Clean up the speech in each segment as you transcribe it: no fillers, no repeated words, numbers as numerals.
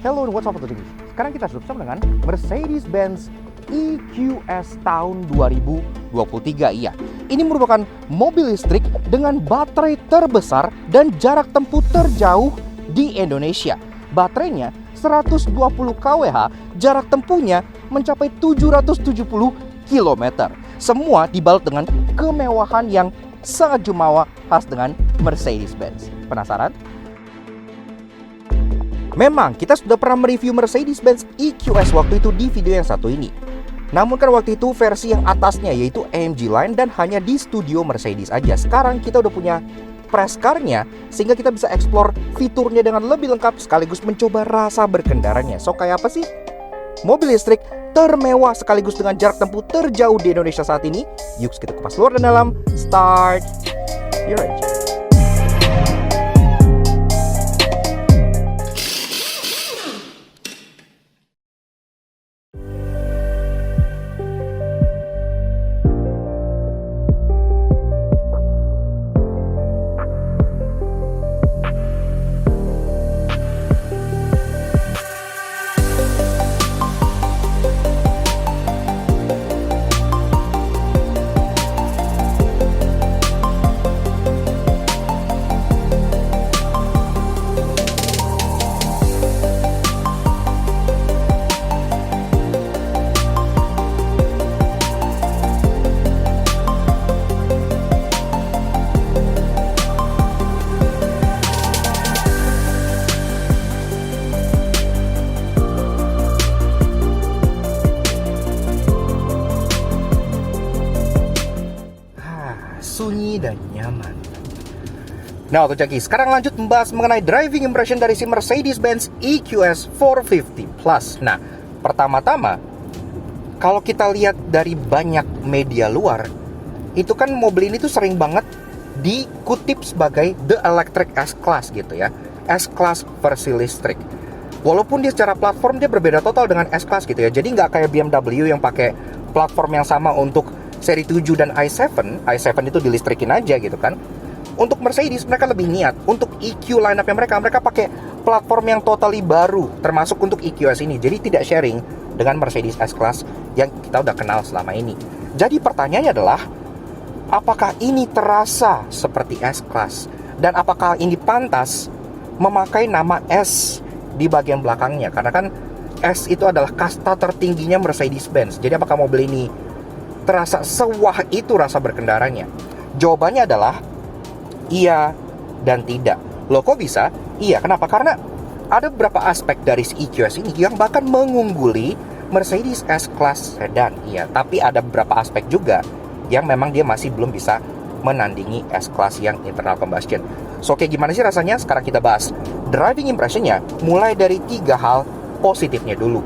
Hello and what's up for Sekarang kita sudah bersama dengan Mercedes-Benz EQS tahun 2023. Iya, ini merupakan mobil listrik dengan baterai terbesar dan jarak tempuh terjauh di Indonesia. Baterainya 120 kWh, jarak tempuhnya mencapai 770 km. Semua dibalut dengan kemewahan yang sangat jumawa khas dengan Mercedes-Benz. Penasaran? Memang kita sudah pernah mereview Mercedes-Benz EQS waktu itu di video yang satu ini. Namun kan waktu itu versi yang atasnya yaitu AMG Line dan hanya di studio Mercedes aja. Sekarang kita udah punya press car-nya sehingga kita bisa explore fiturnya dengan lebih lengkap sekaligus mencoba rasa berkendaranya. So kayak apa sih mobil listrik termewah sekaligus dengan jarak tempuh terjauh di Indonesia saat ini? Yuk kita kupas luar dan dalam. Start your engine. Sunyi dan nyaman. Nah, Oke Jaki, sekarang lanjut membahas mengenai driving impression dari si Mercedes-Benz EQS 450 Plus. Nah, pertama-tama, kalau kita lihat dari banyak media luar, itu kan mobil ini tuh sering banget dikutip sebagai The Electric S-Class gitu ya. S-Class versi listrik. Walaupun dia secara platform dia berbeda total dengan S-Class gitu ya. Jadi nggak kayak BMW yang pakai platform yang sama untuk seri 7 dan i7 itu dilistrikin aja gitu kan. Untuk Mercedes mereka lebih niat. Untuk EQ lineup-nya mereka pakai platform yang totally baru, termasuk untuk EQS ini. Jadi tidak sharing dengan Mercedes S-Class yang kita udah kenal selama ini. Jadi pertanyaannya adalah, apakah ini terasa seperti S-Class? Dan apakah ini pantas memakai nama S di bagian belakangnya? Karena kan S itu adalah kasta tertingginya Mercedes-Benz. Jadi apakah mobil ini terasa sewah itu rasa berkendaranya? Jawabannya adalah iya dan tidak. Loh kok bisa? Iya, kenapa? Karena ada beberapa aspek dari EQS ini yang bahkan mengungguli Mercedes S-Class sedan. Iya, tapi ada beberapa aspek juga yang memang dia masih belum bisa menandingi S-Class yang internal combustion. So, kayak gimana sih rasanya? Sekarang kita bahas driving impression-nya mulai dari 3 hal positifnya dulu.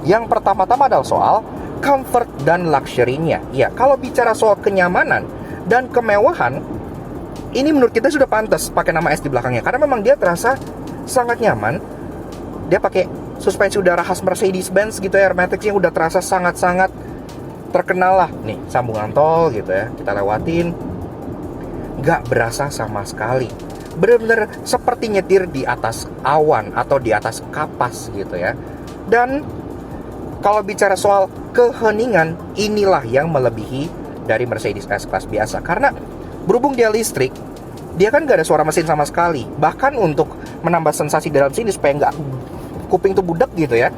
Yang pertama-tama adalah soal comfort dan luxury-nya. Ya, kalau bicara soal kenyamanan dan kemewahan, ini menurut kita sudah pantas pakai nama S di belakangnya karena memang dia terasa sangat nyaman. Dia pakai suspensi udara khas Mercedes-Benz gitu ya, Hermetics yang udah terasa sangat-sangat terkenal lah. Nih, sambungan tol gitu ya, kita lewatin. Gak berasa sama sekali. Bener-bener seperti nyetir di atas awan atau di atas kapas gitu ya. Dan kalau bicara soal keheningan, inilah yang melebihi dari Mercedes S-Class biasa. Karena berhubung dia listrik, dia kan gak ada suara mesin sama sekali. Bahkan untuk menambah sensasi dalam sini supaya nggak kuping tuh budak gitu ya,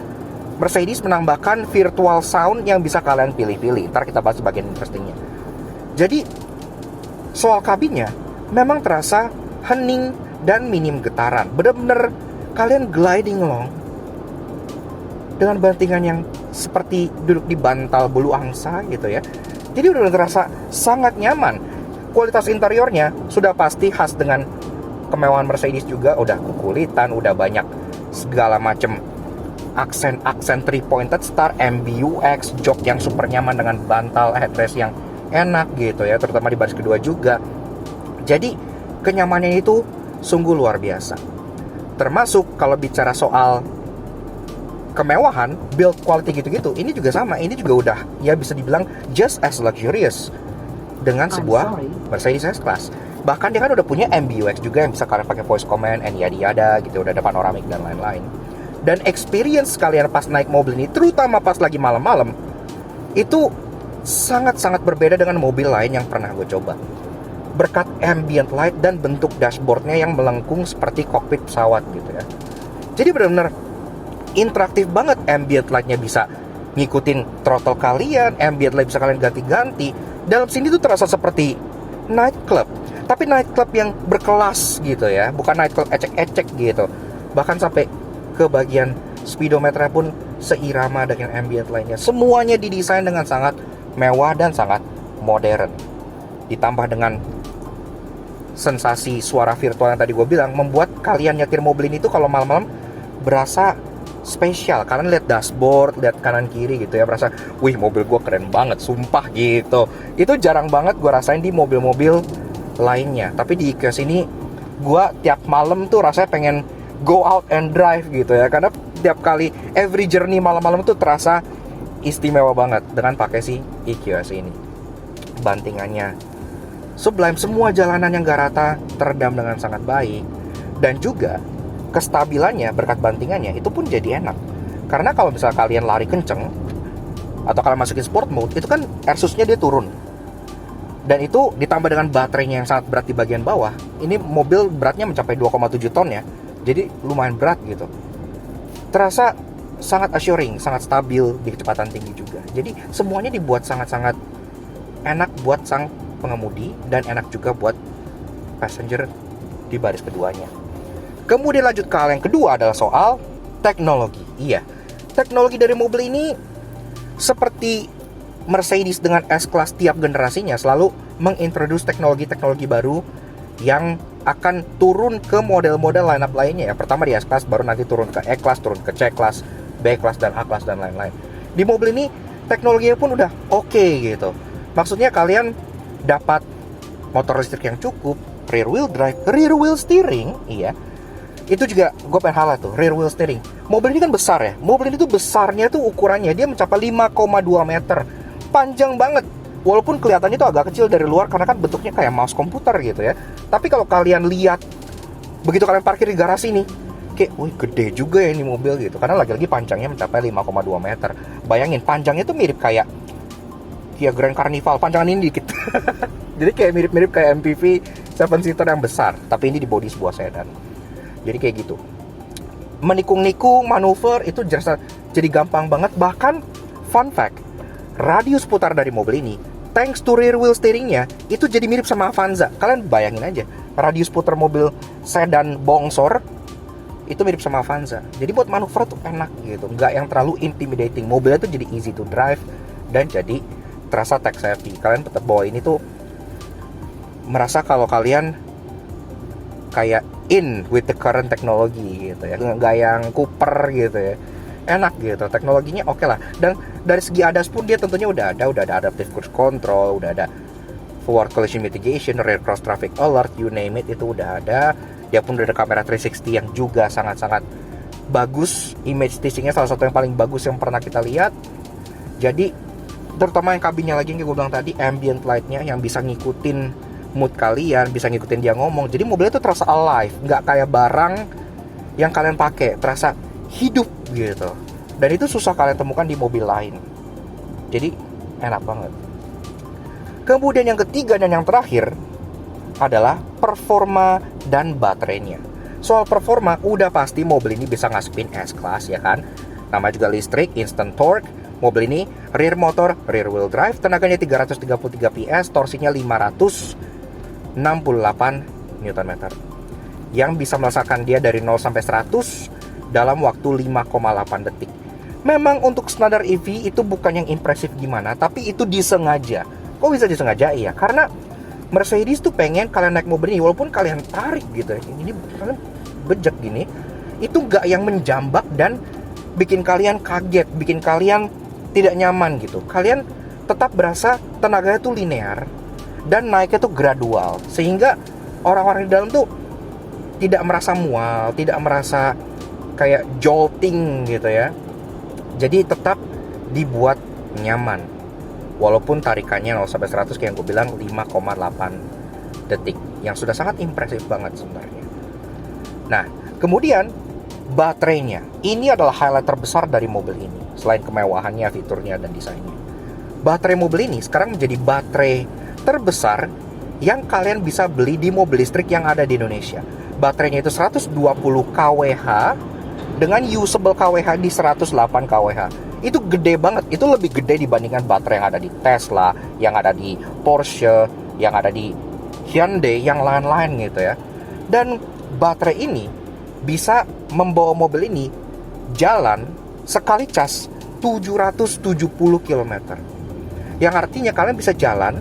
Mercedes menambahkan virtual sound yang bisa kalian pilih-pilih. Ntar kita bahas bagian interestingnya. Jadi soal kabinnya memang terasa hening dan minim getaran. Bener-bener kalian gliding along dengan bantingan yang seperti duduk di bantal bulu angsa gitu ya. Jadi udah terasa sangat nyaman. Kualitas interiornya sudah pasti khas dengan kemewahan Mercedes juga. Udah kukulitan, udah banyak segala macam aksen-aksen 3-pointed star, MBUX, jok yang super nyaman dengan bantal headrest yang enak gitu ya, terutama di baris kedua juga. Jadi kenyamanannya itu sungguh luar biasa. Termasuk kalau bicara soal kemewahan, build quality gitu-gitu, ini juga sama. Ini juga udah ya bisa dibilang just as luxurious dengan sebuah Mercedes S-Class. Bahkan dia kan udah punya MBUX juga yang bisa kalian pakai voice command and yada-yada gitu, udah ada panoramic dan lain-lain. Dan experience kalian pas naik mobil ini, terutama pas lagi malam-malam, itu sangat-sangat berbeda dengan mobil lain yang pernah gue coba. Berkat ambient light dan bentuk dashboardnya yang melengkung seperti kokpit pesawat gitu ya. Jadi benar-benar interaktif banget. Ambient lightnya bisa ngikutin throttle kalian, ambient light bisa kalian ganti-ganti. Dalam sini tuh terasa seperti nightclub, tapi nightclub yang berkelas gitu ya, bukan nightclub ecek-ecek gitu. Bahkan sampai ke bagian speedometer pun seirama dengan ambient lightnya. Semuanya didesain dengan sangat mewah dan sangat modern. Ditambah dengan sensasi suara virtual yang tadi gue bilang, membuat kalian nyetir mobil ini tuh kalau malam-malam berasa spesial. Kalian lihat dashboard, lihat kanan kiri gitu ya, berasa, wih mobil gue keren banget, sumpah gitu. Itu jarang banget gue rasain di mobil-mobil lainnya. Tapi di EQS ini gue tiap malam tuh rasanya pengen go out and drive gitu ya, karena tiap kali every journey malam-malam tuh terasa istimewa banget dengan pakai si EQS ini. Bantingannya sublime, semua jalanan yang gak rata teredam dengan sangat baik. Dan juga kestabilannya berkat bantingannya itu pun jadi enak. Karena kalau misalnya kalian lari kenceng atau kalian masukin sport mode, itu kan airsusnya dia turun. Dan itu ditambah dengan baterainya yang sangat berat di bagian bawah. Ini mobil beratnya mencapai 2,7 ton ya, jadi lumayan berat gitu. Terasa sangat assuring, sangat stabil di kecepatan tinggi juga. Jadi semuanya dibuat sangat-sangat enak buat sang pengemudi dan enak juga buat passenger di baris keduanya. Kemudian lanjut ke hal yang kedua adalah soal teknologi. Iya, teknologi dari mobil ini seperti Mercedes dengan S-Class tiap generasinya selalu mengintroduce teknologi-teknologi baru yang akan turun ke model-model lineup lainnya ya. Pertama di S-Class, baru nanti turun ke E-Class, turun ke C-Class, B-Class, dan A-Class, dan lain-lain. Di mobil ini teknologinya pun udah oke gitu. Maksudnya kalian dapat motor listrik yang cukup, rear wheel drive, rear wheel steering, iya. Itu juga gue pengen halah tuh, rear wheel steering. Mobil ini kan besar ya. Mobil ini tuh besarnya tuh ukurannya dia mencapai 5,2 meter. Panjang banget. Walaupun kelihatannya tuh agak kecil dari luar karena kan bentuknya kayak mouse komputer gitu ya. Tapi kalau kalian lihat begitu kalian parkir di garasi nih, kayak wih gede juga ya ini mobil gitu. Karena lagi-lagi panjangnya mencapai 5,2 meter. Bayangin panjangnya tuh mirip kayak Kia Grand Carnival, panjangan ini dikit. Jadi kayak mirip-mirip kayak MPV 7-seater yang besar, tapi ini di bodi sebuah sedan. Jadi kayak gitu. Menikung-nikung, manuver itu jadi gampang banget. Bahkan fun fact, radius putar dari mobil ini, thanks to rear wheel steeringnya, itu jadi mirip sama Avanza. Kalian bayangin aja, radius putar mobil sedan bongsor itu mirip sama Avanza. Jadi buat manuver tuh enak gitu, nggak yang terlalu intimidating. Mobilnya tuh jadi easy to drive dan jadi terasa tech savvy. Kalian tetap bawa ini tuh merasa kalau kalian kayak in with the current technology gitu ya, nggak yang kuper gitu ya. Enak gitu, teknologinya oke lah. Dan dari segi ADAS pun dia tentunya udah ada adaptive cruise control, udah ada forward collision mitigation, rear cross traffic alert, you name it, itu udah ada. Dia pun udah ada kamera 360 yang juga sangat-sangat bagus. Image stitchingnya salah satu yang paling bagus yang pernah kita lihat. Jadi terutama yang kabinnya lagi yang gue bilang tadi, ambient lightnya yang bisa ngikutin mood kalian, bisa ngikutin dia ngomong. Jadi mobilnya tuh terasa alive, nggak kayak barang yang kalian pakai, terasa hidup gitu. Dan itu susah kalian temukan di mobil lain. Jadi enak banget. Kemudian yang ketiga dan yang terakhir adalah performa dan baterainya. Soal performa udah pasti mobil ini bisa ngasupin S-Class ya kan. Namanya juga listrik, instant torque. Mobil ini rear motor, rear wheel drive, tenaganya 333 PS, torsinya 568 Nm. Yang bisa merasakan dia dari 0 sampai 100 dalam waktu 5,8 detik. Memang untuk standar EV itu bukan yang impresif gimana, tapi itu disengaja. Kok bisa disengaja? Iya, karena Mercedes tuh pengen kalian naik mobil ini, walaupun kalian tarik gitu, ini kalian bejek gini, itu nggak yang menjambak dan bikin kalian kaget, bikin kalian tidak nyaman gitu. Kalian tetap berasa tenaganya tuh linear dan naiknya tuh gradual, sehingga orang-orang di dalam tuh tidak merasa mual, tidak merasa kayak jolting gitu ya. Jadi tetap dibuat nyaman walaupun tarikannya 0 sampai 100 kayak yang gue bilang 5,8 detik, yang sudah sangat impresif banget sebenarnya. Nah, kemudian baterainya. Ini adalah highlight terbesar dari mobil ini. Selain kemewahannya, fiturnya, dan desainnya. Baterai mobil ini sekarang menjadi baterai terbesar yang kalian bisa beli di mobil listrik yang ada di Indonesia. Baterainya itu 120 kWh dengan usable kWh di 108 kWh. Itu gede banget. Itu lebih gede dibandingkan baterai yang ada di Tesla, yang ada di Porsche, yang ada di Hyundai, yang lain-lain gitu ya. Dan baterai ini bisa membawa mobil ini jalan sekali cas 770 km. Yang artinya kalian bisa jalan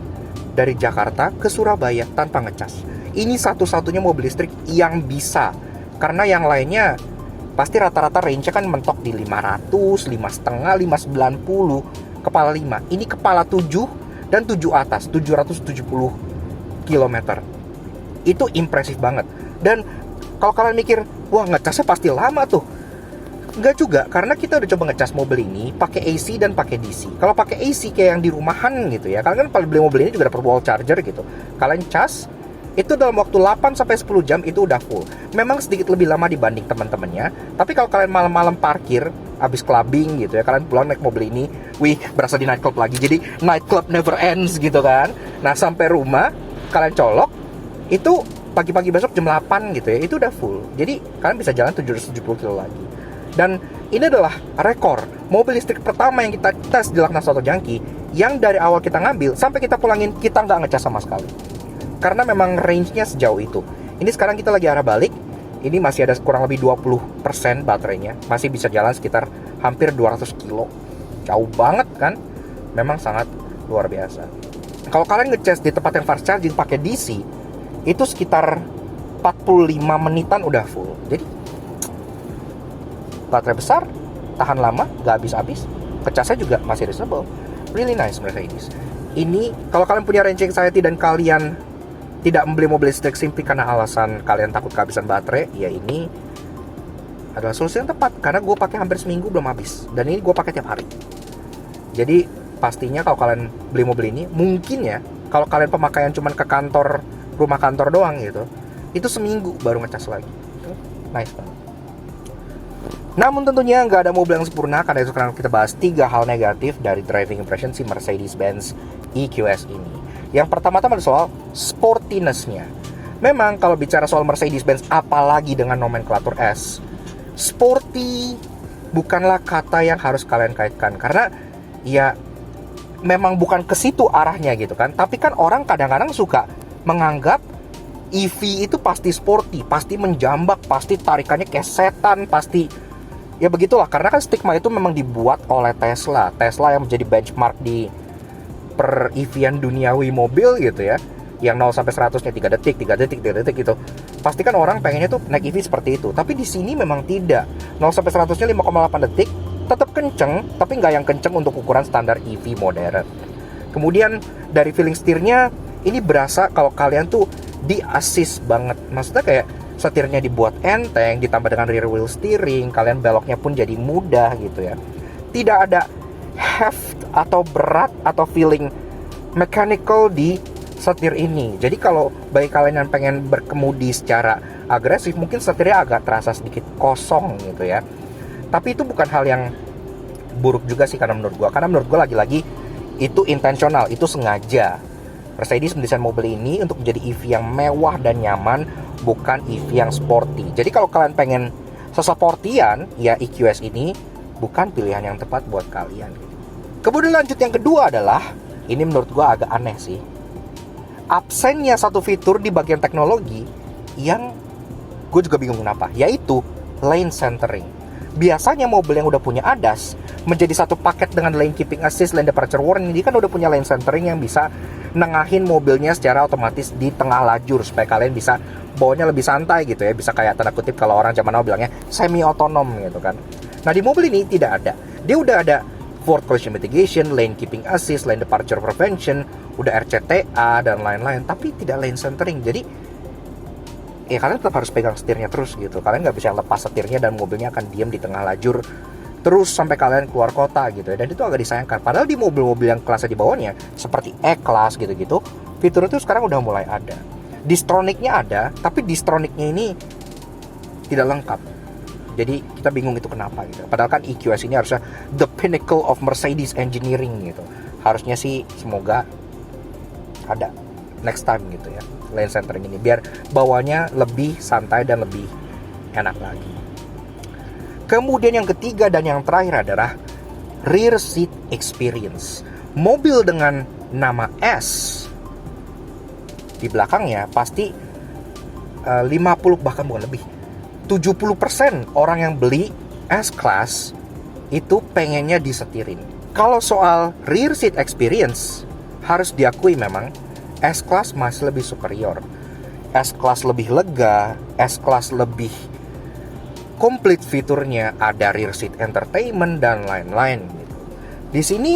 dari Jakarta ke Surabaya tanpa ngecas. Ini satu-satunya mobil listrik yang bisa. Karena yang lainnya pasti rata-rata range-nya kan mentok di 500, 5,5, 590, kepala 5. Ini kepala 7 dan 7 atas, 770 km. Itu impresif banget. Dan kalau kalian mikir, wah ngecasnya pasti lama tuh. Enggak juga, karena kita udah coba ngecas mobil ini pakai AC dan pakai DC. Kalau pakai AC kayak yang di rumahan gitu ya, kalian kan beli mobil ini juga ada wall charger gitu. Kalian cas, itu dalam waktu 8 sampai 10 jam itu udah full. Memang sedikit lebih lama dibanding teman-temannya, tapi kalau kalian malam-malam parkir, habis clubbing gitu ya, kalian pulang naik mobil ini, wih, berasa di nightclub lagi. Jadi nightclub never ends gitu kan. Nah, sampai rumah kalian colok, itu pagi-pagi besok jam 8 gitu ya, itu udah full. Jadi kalian bisa jalan 770 kilo lagi. Dan ini adalah rekor mobil listrik pertama yang kita tes di Laknas Auto Junkie, yang dari awal kita ngambil sampai kita pulangin kita nggak ngecas sama sekali. Karena memang range-nya sejauh itu. Ini sekarang kita lagi arah balik. Ini masih ada kurang lebih 20% baterainya. Masih bisa jalan sekitar hampir 200 kilo. Jauh banget kan? Memang sangat luar biasa. Kalau kalian ngecas di tempat yang fast charging pakai DC, itu sekitar 45 menitan udah full. Jadi baterai besar, tahan lama, gak habis-habis. Kecasnya juga masih reasonable. Really nice Mercedes. Ini kalau kalian punya range anxiety dan kalian tidak membeli mobil listrik simply karena alasan kalian takut kehabisan baterai, ya ini adalah solusi yang tepat. Karena gue pakai hampir seminggu belum habis, dan ini gue pakai tiap hari. Jadi pastinya kalau kalian beli mobil ini, mungkin ya kalau kalian pemakaian cuman ke kantor, rumah kantor doang gitu, itu seminggu baru ngecas lagi. Nice banget. Namun tentunya nggak ada mobil yang sempurna. Karena itu sekarang kita bahas 3 hal negatif dari driving impression si Mercedes-Benz EQS ini. Yang pertama-tama soal sportiness-nya. Memang kalau bicara soal Mercedes-Benz, apalagi dengan nomenklatur S, sporty bukanlah kata yang harus kalian kaitkan. Karena ya memang bukan ke situ arahnya gitu kan. Tapi kan orang kadang-kadang suka menganggap EV itu pasti sporty, pasti menjambak, pasti tarikannya kayak setan, pasti ya begitulah. Karena kan stigma itu memang dibuat oleh Tesla yang menjadi benchmark di per EV-an duniawi mobil gitu ya, yang 0 sampai 100-nya 3 detik gitu. Pasti kan orang pengennya tuh naik EV seperti itu. Tapi di sini memang tidak. 0 sampai 100-nya 5,8 detik, tetap kenceng, tapi nggak yang kenceng untuk ukuran standar EV modern. Kemudian dari feeling setirnya, ini berasa kalau kalian tuh di-assist banget. Maksudnya kayak setirnya dibuat enteng, ditambah dengan rear wheel steering, kalian beloknya pun jadi mudah gitu ya. Tidak ada heft atau berat atau feeling mechanical di setir ini. Jadi kalau bagi kalian yang pengen berkemudi secara agresif, mungkin setirnya agak terasa sedikit kosong gitu ya. Tapi itu bukan hal yang buruk juga sih karena menurut gue lagi-lagi itu intensional, itu sengaja. Mercedes mendesain mobil ini untuk menjadi EV yang mewah dan nyaman, bukan EV yang sporty. Jadi kalau kalian pengen sesportian, ya EQS ini bukan pilihan yang tepat buat kalian. Kemudian lanjut yang kedua adalah, ini menurut gue agak aneh sih, absennya satu fitur di bagian teknologi yang gue juga bingung kenapa, yaitu lane centering. Biasanya mobil yang udah punya ADAS menjadi satu paket dengan lane keeping assist, lane departure warning, ini kan udah punya lane centering yang bisa nengahin mobilnya secara otomatis di tengah lajur supaya kalian bisa bawanya lebih santai gitu ya, bisa kayak tanda kutip kalau orang zaman now bilangnya semi otonom gitu kan. Nah di mobil ini tidak ada. Dia udah ada forward collision mitigation, lane keeping assist, lane departure prevention, udah RCTA dan lain-lain, tapi tidak lane centering. Jadi ya kalian tetap harus pegang setirnya terus gitu. Kalian nggak bisa lepas setirnya dan mobilnya akan diam di tengah lajur terus sampai kalian keluar kota gitu ya. Dan itu agak disayangkan. Padahal di mobil-mobil yang kelasnya di bawahnya seperti E-Class gitu-gitu, fitur itu sekarang udah mulai ada. Distronic-nya ada, tapi Distronic-nya ini tidak lengkap. Jadi kita bingung itu kenapa gitu. Padahal kan EQS ini harusnya the pinnacle of Mercedes engineering gitu. Harusnya sih semoga ada next time gitu ya, lane centering ini, biar bawanya lebih santai dan lebih enak lagi. Kemudian yang ketiga dan yang terakhir adalah rear seat experience. Mobil dengan nama S di belakangnya pasti 50 bahkan bukan lebih 70% orang yang beli S-Class itu pengennya disetirin. Kalau soal rear seat experience, harus diakui memang S-Class masih lebih superior. S-Class lebih lega, S-Class lebih komplit fiturnya, ada rear seat entertainment dan lain-lain gitu. Di sini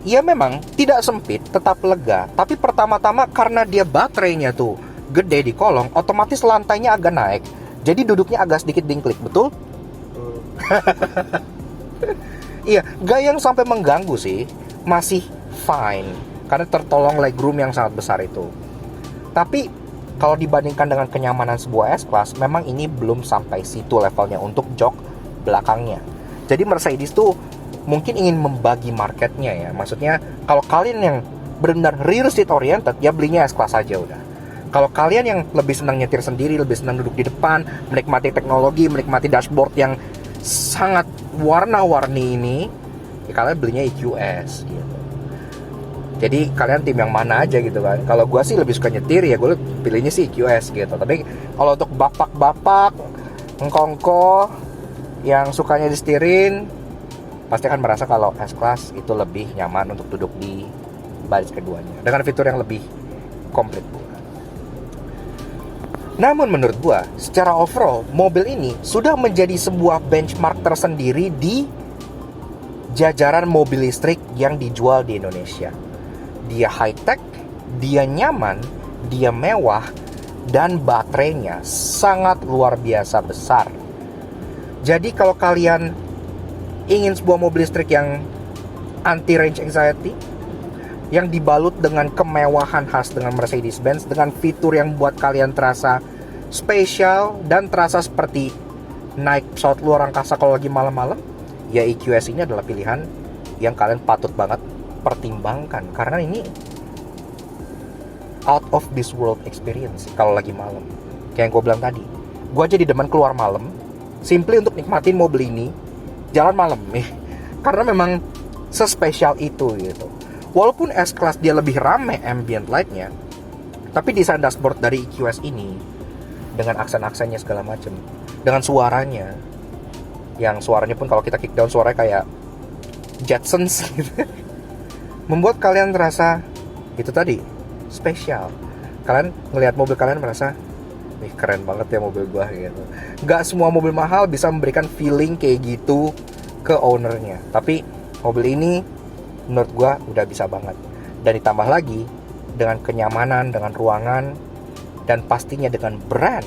ya memang tidak sempit, tetap lega, tapi pertama-tama karena dia baterainya tuh gede di kolong, otomatis lantainya agak naik. Jadi duduknya agak sedikit dingklik, betul? Iya, gak yang sampai mengganggu sih, masih fine karena tertolong legroom yang sangat besar itu. Tapi kalau dibandingkan dengan kenyamanan sebuah S-Class, memang ini belum sampai situ levelnya untuk jok belakangnya. Jadi Mercedes tuh mungkin ingin membagi marketnya ya. Maksudnya kalau kalian yang benar-benar rear seat oriented, ya belinya S-Class aja udah. Kalau kalian yang lebih senang nyetir sendiri, lebih senang duduk di depan, menikmati teknologi, menikmati dashboard yang sangat warna-warni ini, ya kalian belinya EQS gitu. Jadi kalian tim yang mana aja gitu kan. Kalau gue sih lebih suka nyetir, ya gue pilihnya sih EQS gitu. Tapi kalau untuk bapak-bapak engkongko yang sukanya disetirin, pasti akan merasa kalau S-Class itu lebih nyaman untuk duduk di baris keduanya dengan fitur yang lebih komplit. Namun menurut gua, secara overall, mobil ini sudah menjadi sebuah benchmark tersendiri di jajaran mobil listrik yang dijual di Indonesia. Dia high-tech, dia nyaman, dia mewah, dan baterainya sangat luar biasa besar. Jadi kalau kalian ingin sebuah mobil listrik yang anti-range anxiety, yang dibalut dengan kemewahan khas dengan Mercedes-Benz, dengan fitur yang buat kalian terasa spesial dan terasa seperti naik pesawat luar angkasa kalau lagi malam-malam, ya EQS ini adalah pilihan yang kalian patut banget pertimbangkan, karena ini out of this world experience kalau lagi malam. Kayak yang gue bilang tadi, gue jadi demen keluar malam simply untuk nikmatin mobil ini jalan malam nih, karena memang sespesial itu gitu. Walaupun S-Class dia lebih rame ambient light-nya, tapi desain dashboard dari EQS ini dengan aksen-aksennya segala macam, dengan suaranya, yang suaranya pun kalau kita kick down suaranya kayak Jetsons gitu, membuat kalian terasa itu tadi spesial. Kalian ngelihat mobil kalian merasa, ih keren banget ya mobil gua gitu. Gak semua mobil mahal bisa memberikan feeling kayak gitu ke ownernya, tapi mobil ini menurut gua udah bisa banget. Dan ditambah lagi dengan kenyamanan, dengan ruangan, dan pastinya dengan brand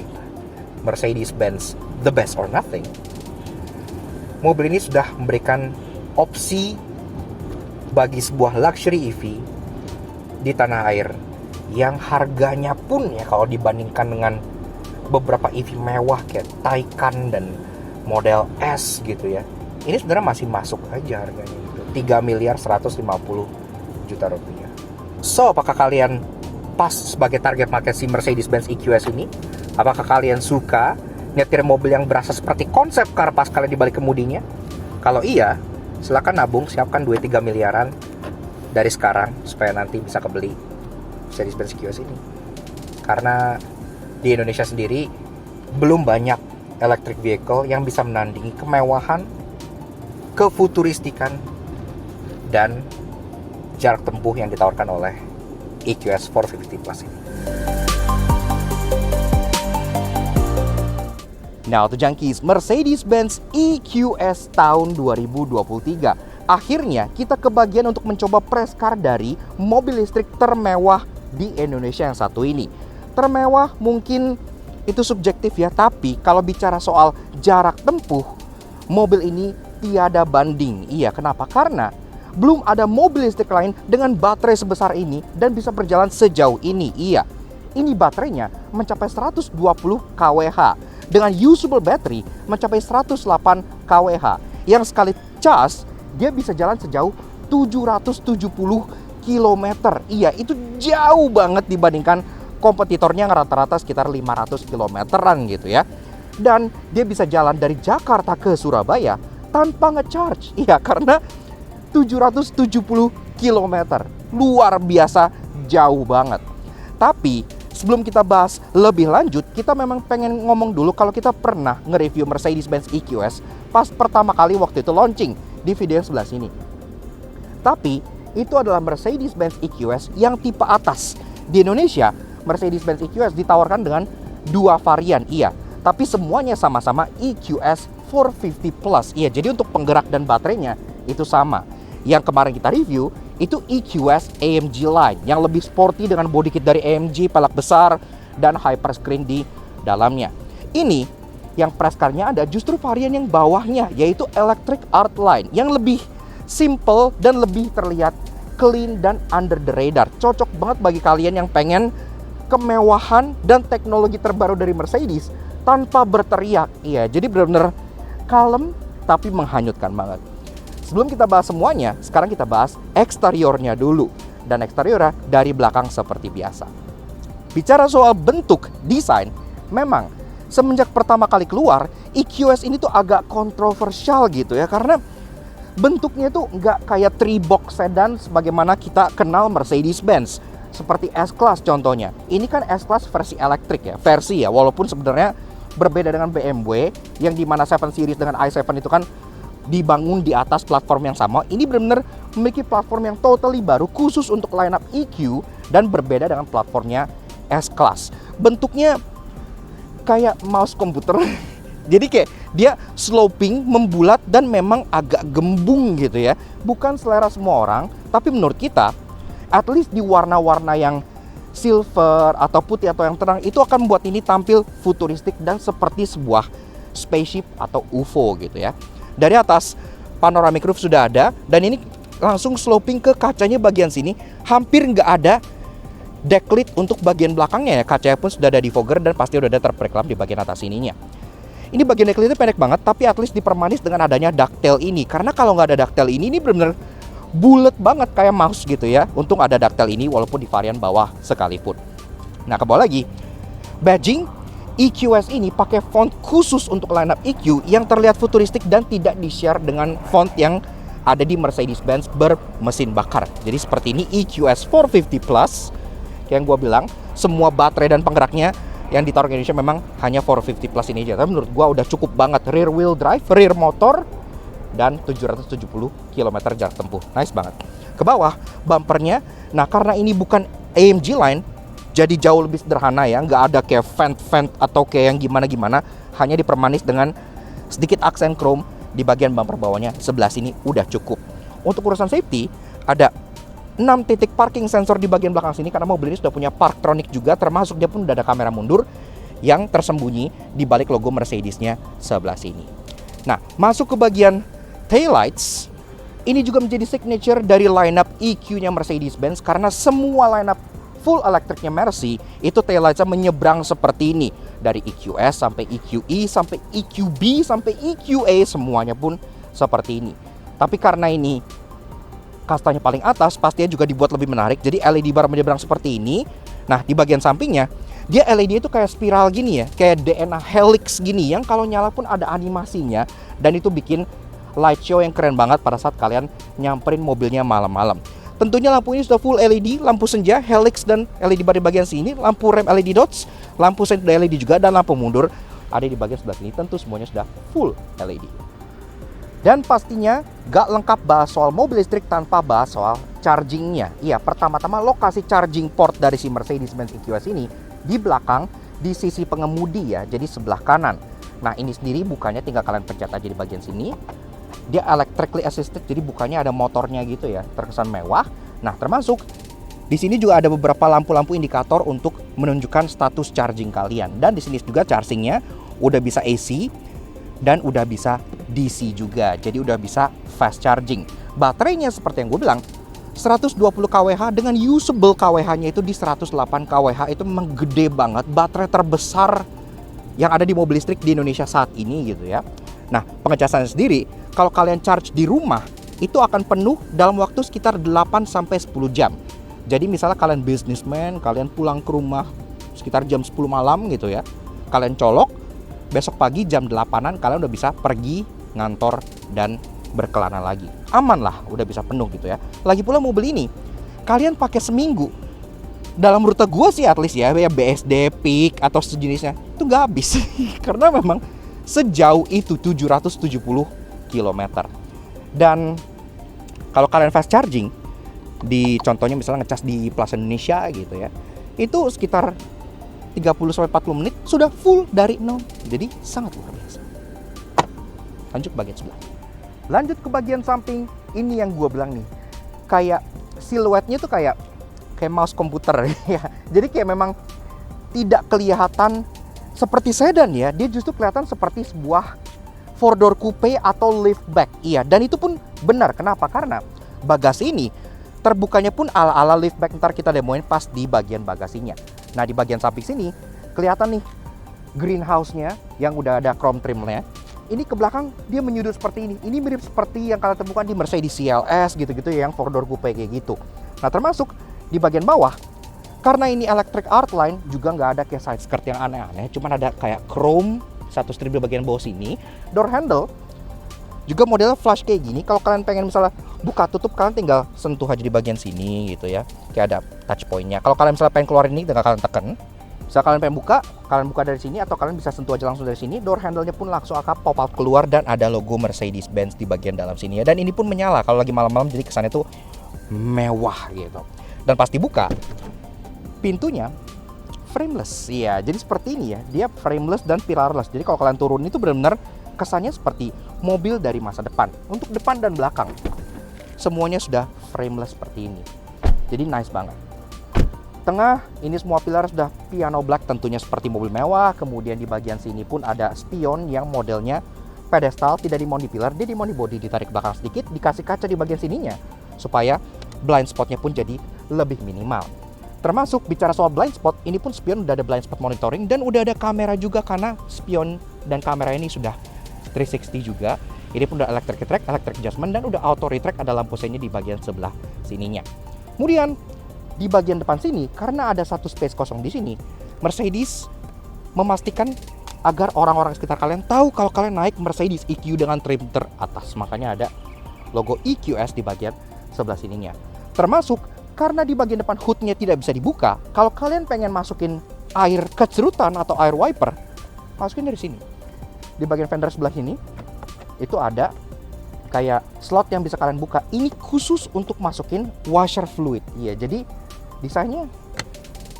Mercedes-Benz, the best or nothing. Mobil ini sudah memberikan opsi bagi sebuah luxury EV di tanah air yang harganya pun ya kalau dibandingkan dengan beberapa EV mewah kayak Taycan dan model S gitu ya, ini sebenarnya masih masuk aja harganya gitu, 3.150 juta rupiah. So, apakah kalian pas sebagai target market si Mercedes-Benz EQS ini? Apakah kalian suka nyetir mobil yang berasa seperti konsep car pas kalian di balik kemudinya? Kalau iya, silakan nabung, siapkan 2-3 miliaran dari sekarang supaya nanti bisa kebeli Mercedes-Benz EQS ini. Karena di Indonesia sendiri belum banyak electric vehicle yang bisa menandingi kemewahan, kefuturistikan, dan jarak tempuh yang ditawarkan oleh EQS 450 Plus ini. Now to junkies, Mercedes-Benz EQS tahun 2023. Akhirnya kita kebagian untuk mencoba press car dari mobil listrik termewah di Indonesia yang satu ini. Termewah mungkin itu subjektif ya, tapi kalau bicara soal jarak tempuh, mobil ini tiada banding. Iya, kenapa? Karena belum ada mobil listrik lain dengan baterai sebesar ini dan bisa berjalan sejauh ini. Iya, ini baterainya mencapai 120 kWh. dengan usable battery mencapai 108 kWh. Yang sekali cas, dia bisa jalan sejauh 770 km. Iya, itu jauh banget dibandingkan kompetitornya yang rata-rata sekitar 500 km-an gitu ya. Dan dia bisa jalan dari Jakarta ke Surabaya tanpa nge-charge. Iya, karena 770 km. Luar biasa jauh banget. Tapi sebelum kita bahas lebih lanjut, kita memang pengen ngomong dulu kalau kita pernah nge-review Mercedes-Benz EQS pas pertama kali waktu itu launching di video yang sebelah sini. Tapi itu adalah Mercedes-Benz EQS yang tipe atas. Di Indonesia, Mercedes-Benz EQS ditawarkan dengan 2 varian, iya. Tapi semuanya sama-sama EQS 450 Plus. Iya, jadi untuk penggerak dan baterainya itu sama. Yang kemarin kita review itu EQS AMG Line yang lebih sporty dengan body kit dari AMG, pelek besar, dan hyperscreen di dalamnya. Ini yang press car-nya ada justru varian yang bawahnya, yaitu Electric Art Line yang lebih simple dan lebih terlihat clean dan under the radar. Cocok banget bagi kalian yang pengen kemewahan dan teknologi terbaru dari Mercedes tanpa berteriak. Iya, jadi benar-benar kalem tapi menghanyutkan banget. Sebelum kita bahas semuanya, sekarang kita bahas eksteriornya dulu. Dan eksteriornya dari belakang seperti biasa. Bicara soal bentuk, desain, memang semenjak pertama kali keluar, EQS ini tuh agak kontroversial gitu ya. Karena bentuknya tuh nggak kayak 3-box sedan sebagaimana kita kenal Mercedes-Benz. Seperti S-Class contohnya. Ini kan S-Class versi elektrik ya, walaupun sebenarnya berbeda dengan BMW yang dimana 7 Series dengan i7 itu kan dibangun di atas platform yang sama. Ini benar-benar memiliki platform yang totally baru khusus untuk lineup EQ dan berbeda dengan platformnya S-Class. Bentuknya kayak mouse komputer. Jadi kayak dia sloping, membulat dan memang agak gembung gitu ya. Bukan selera semua orang, tapi menurut kita at least di warna-warna yang silver atau putih atau yang terang itu akan membuat ini tampil futuristik dan seperti sebuah spaceship atau UFO gitu ya. Dari atas panoramic roof sudah ada dan ini langsung sloping ke kacanya bagian sini, hampir nggak ada decklit untuk bagian belakangnya ya. Kacanya pun sudah ada defogger dan pasti udah ada terpreklam di bagian atas ininya. Ini bagian decklit itu pendek banget tapi at least dipermanis dengan adanya ducktail ini. Karena kalau nggak ada ducktail ini benar-benar bulat banget kayak mouse gitu ya. Untung ada ducktail ini walaupun di varian bawah sekalipun. Nah, ke bawah lagi, badging EQS ini pakai font khusus untuk lineup EQ yang terlihat futuristik dan tidak di-share dengan font yang ada di Mercedes-Benz bermesin bakar. Jadi seperti ini EQS 450 Plus. Yang gue bilang, semua baterai dan penggeraknya yang ditaruh ke Indonesia memang hanya 450 Plus ini aja. Tapi menurut gue udah cukup banget. Rear wheel drive, rear motor, dan 770 km jarak tempuh. Nice banget. Ke bawah, bumpernya. Nah, karena ini bukan AMG Line, jadi jauh lebih sederhana ya. Nggak ada kayak vent atau kayak yang gimana-gimana. Hanya dipermanis dengan sedikit aksen chrome di bagian bumper bawahnya. Sebelah sini udah cukup. Untuk urusan safety, ada 6 titik parking sensor di bagian belakang sini. Karena mobil ini sudah punya Parktronic juga. Termasuk dia pun udah ada kamera mundur yang tersembunyi di balik logo Mercedes-nya sebelah sini. Nah, masuk ke bagian taillights. Ini juga menjadi signature dari lineup EQ-nya Mercedes-Benz. Karena semua lineup full elektriknya Mercy itu taillights-nya menyeberang seperti ini. Dari EQS sampai EQE sampai EQB sampai EQA semuanya pun seperti ini. Tapi karena ini kastanya paling atas, pastinya juga dibuat lebih menarik. Jadi LED bar menyeberang seperti ini. Nah, di bagian sampingnya dia LED itu kayak spiral gini ya, kayak DNA helix gini yang kalau nyala pun ada animasinya dan itu bikin light show yang keren banget pada saat kalian nyamperin mobilnya malam-malam. Tentunya lampu ini sudah full LED, lampu senja, helix dan LED bar di bagian sini, lampu rem LED dots, lampu sen LED juga dan lampu mundur ada di bagian sebelah sini. Tentu semuanya sudah full LED. Dan pastinya gak lengkap bahas soal mobil listrik tanpa bahas soal chargingnya. Iya, pertama-tama lokasi charging port dari si Mercedes-Benz EQS ini di belakang di sisi pengemudi ya, jadi sebelah kanan. Nah, ini sendiri bukannya tinggal kalian pencet aja di bagian sini. Dia electrically assisted, jadi bukannya ada motornya gitu ya, terkesan mewah. Nah, termasuk di sini juga ada beberapa lampu-lampu indikator untuk menunjukkan status charging kalian. Dan di sini juga chargingnya udah bisa AC dan udah bisa DC juga. Jadi udah bisa fast charging. Baterainya seperti yang gue bilang 120 kWh dengan usable kWh-nya itu di 108 kWh. Itu memang gede banget. Baterai terbesar yang ada di mobil listrik di Indonesia saat ini gitu ya. Nah, pengecasannya sendiri, kalau kalian charge di rumah, itu akan penuh dalam waktu sekitar 8-10 jam. Jadi misalnya kalian businessman, kalian pulang ke rumah sekitar jam 10 malam gitu ya, kalian colok, besok pagi jam 8-an kalian udah bisa pergi ngantor dan berkelana lagi. Aman lah, udah bisa penuh gitu ya. Lagi pula mobil ini, kalian pakai seminggu, dalam rute gue sih at least ya BSD, Peak atau sejenisnya itu nggak habis karena memang sejauh itu 770 km. Dan kalau kalian fast charging di contohnya misalnya ngecas di Plaza Indonesia gitu ya, itu sekitar 30-40 menit sudah full dari nol. Jadi sangat luar biasa. Lanjut ke bagian sebelah. Lanjut ke bagian samping, ini yang gue bilang nih, kayak siluetnya tuh kayak mouse komputer ya. Jadi kayak memang tidak kelihatan seperti sedan ya. Dia justru kelihatan seperti sebuah 4-door coupe atau liftback. Iya, dan itu pun benar. Kenapa? Karena bagasi ini terbukanya pun ala-ala liftback. Ntar kita demoin pas di bagian bagasinya. Nah, di bagian samping sini kelihatan nih greenhouse-nya yang udah ada chrome trim-nya. Ini ke belakang dia menyudut seperti ini. Ini mirip seperti yang kalian temukan di Mercedes CLS gitu-gitu ya, yang 4-door coupe kayak gitu. Nah, termasuk di bagian bawah, karena ini electric art line, juga nggak ada kayak side skirt yang aneh-aneh, cuman ada kayak chrome satu strip di bagian bawah sini. Door handle juga modelnya flush kayak gini. Kalau kalian pengen misalnya buka tutup, kalian tinggal sentuh aja di bagian sini gitu ya, kayak ada touch point-nya. Kalau kalian misalnya pengen keluarin ini, tinggal kalian tekan. Misal kalian pengen buka, kalian buka dari sini, atau kalian bisa sentuh aja langsung dari sini. Door handle-nya pun langsung akan pop out keluar dan ada logo Mercedes-Benz di bagian dalam sini ya. Dan ini pun menyala kalau lagi malam-malam, jadi kesannya tuh mewah gitu. Dan pas dibuka, pintunya frameless. Iya, jadi seperti ini ya. Dia frameless dan pillarless. Jadi kalau kalian turun itu benar-benar kesannya seperti mobil dari masa depan. Untuk depan dan belakang, semuanya sudah frameless seperti ini. Jadi nice banget. Tengah, ini semua pilar sudah piano black, tentunya seperti mobil mewah. Kemudian di bagian sini pun ada spion yang modelnya pedestal, tidak dimount di pilar, dia dimount di body, ditarik belakang sedikit, dikasih kaca di bagian sininya supaya blind spotnya pun jadi lebih minimal. Termasuk bicara soal blind spot, ini pun spion udah ada blind spot monitoring dan udah ada kamera juga, karena spion dan kamera ini sudah 360 juga. Ini pun udah electric retract, electric adjustment, dan udah auto retract, ada lampu senya di bagian sebelah sininya. Kemudian di bagian depan sini, karena ada satu space kosong di sini, Mercedes memastikan agar orang-orang sekitar kalian tahu kalau kalian naik Mercedes EQ dengan trim teratas. Makanya ada logo EQS di bagian sebelah sininya. Termasuk karena di bagian depan hoodnya tidak bisa dibuka, kalau kalian pengen masukin air kecerutan atau air wiper, masukin dari sini. Di bagian fender sebelah sini itu ada kayak slot yang bisa kalian buka. Ini khusus untuk masukin washer fluid. Iya, jadi desainnya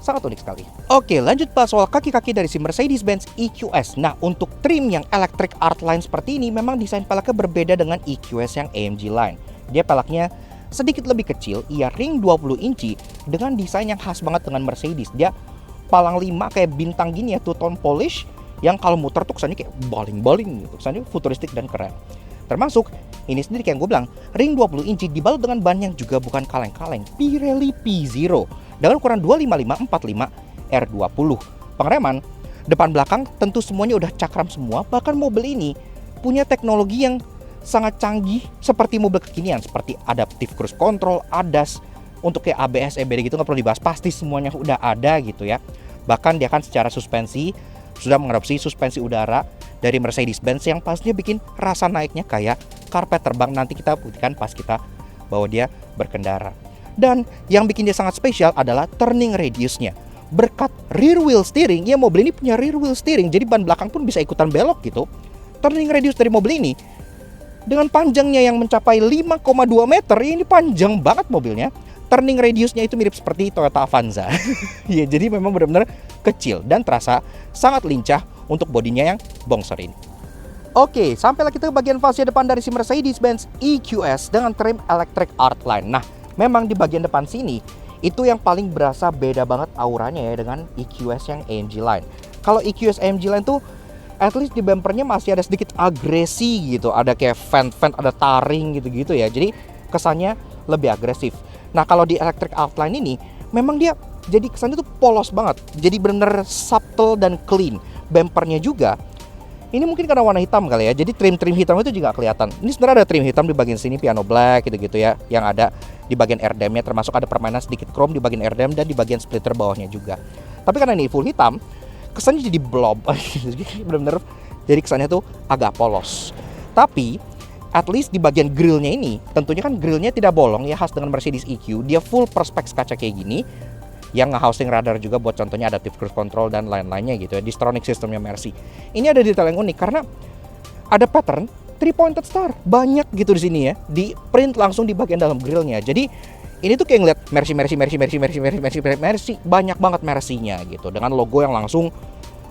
sangat unik sekali. Oke, lanjut bahas soal kaki-kaki dari si Mercedes-Benz EQS. Nah, untuk trim yang electric art line seperti ini, memang desain peleknya berbeda dengan EQS yang AMG line. Dia peleknya sedikit lebih kecil, ia ring 20 inci dengan desain yang khas banget dengan Mercedes. Dia palang 5 kayak bintang gini ya, two-tone polish, yang kalau muter tuh kesannya kayak baling-baling gitu, kesannya futuristik dan keren. Termasuk ini sendiri kayak gue bilang, ring 20 inci dibalut dengan ban yang juga bukan kaleng-kaleng, Pirelli P0 dengan ukuran 255/45 R20. Pengereman depan belakang tentu semuanya udah cakram semua, bahkan mobil ini punya teknologi yang sangat canggih seperti mobil kekinian, seperti adaptive cruise control, ADAS, untuk kayak ABS, EBD gitu nggak perlu dibahas, pasti semuanya udah ada gitu ya. Bahkan dia kan secara suspensi sudah mengadopsi suspensi udara dari Mercedes-Benz yang pastinya bikin rasa naiknya kayak karpet terbang. Nanti kita buktikan pas kita bawa dia berkendara. Dan yang bikin dia sangat spesial adalah turning radiusnya. Berkat rear wheel steering, ya mobil ini punya rear wheel steering, jadi ban belakang pun bisa ikutan belok gitu. Turning radius dari mobil ini dengan panjangnya yang mencapai 5,2 meter, ini panjang banget mobilnya. Turning radiusnya itu mirip seperti Toyota Avanza. Ya, jadi memang benar-benar kecil dan terasa sangat lincah untuk bodinya yang bongsor ini. Oke, sampailah kita ke bagian fascia depan dari si Mercedes-Benz EQS dengan trim electric art line. Nah, memang di bagian depan sini itu yang paling berasa beda banget auranya ya dengan EQS yang AMG line. Kalau EQS AMG line tuh at least di bumpernya masih ada sedikit agresi gitu, ada kayak vent-vent, ada taring gitu-gitu ya. Jadi kesannya lebih agresif. Nah, kalau di electric art line ini memang dia jadi kesannya tuh polos banget. Jadi benar-benar subtle dan clean. bumpernya juga, ini mungkin karena warna hitam kali ya, jadi trim hitam itu juga kelihatan. Ini sebenarnya ada trim hitam di bagian sini, piano black gitu-gitu ya, yang ada di bagian airdam-nya, termasuk ada permainan sedikit chrome di bagian airdam dan di bagian splitter bawahnya juga. Tapi karena ini full hitam, kesannya jadi blob, bener-bener jadi kesannya tuh agak polos. Tapi at least di bagian grillnya ini, tentunya kan grillnya tidak bolong ya, khas dengan Mercedes EQ. Dia full perspex kaca kayak gini, yang nge-housing radar juga buat contohnya adaptive cruise control dan lain-lainnya gitu ya, Distronic sistemnya Mercy. Ini ada detail yang unik karena ada pattern 3-pointed star, banyak gitu di sini ya, di print langsung di bagian dalam grillnya. Jadi ini tuh kayak ngeliat Mercy, banyak banget Mercy-nya gitu, dengan logo yang langsung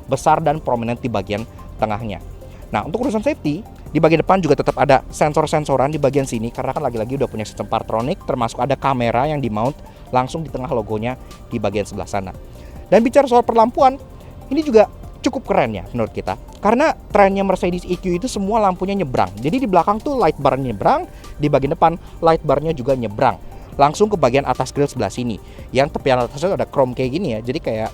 besar dan prominent di bagian tengahnya. Nah, untuk urusan safety, di bagian depan juga tetap ada sensor-sensoran di bagian sini, karena kan lagi-lagi udah punya sistem Partronic, termasuk ada kamera yang di mount langsung di tengah logonya di bagian sebelah sana. Dan bicara soal perlampuan, ini juga cukup keren ya menurut kita, karena trennya Mercedes EQ itu semua lampunya nyebrang. Jadi di belakang tuh light bar-nya nyebrang, di bagian depan light bar-nya juga nyebrang langsung ke bagian atas grill sebelah sini, yang tepian atasnya ada chrome kayak gini ya, jadi kayak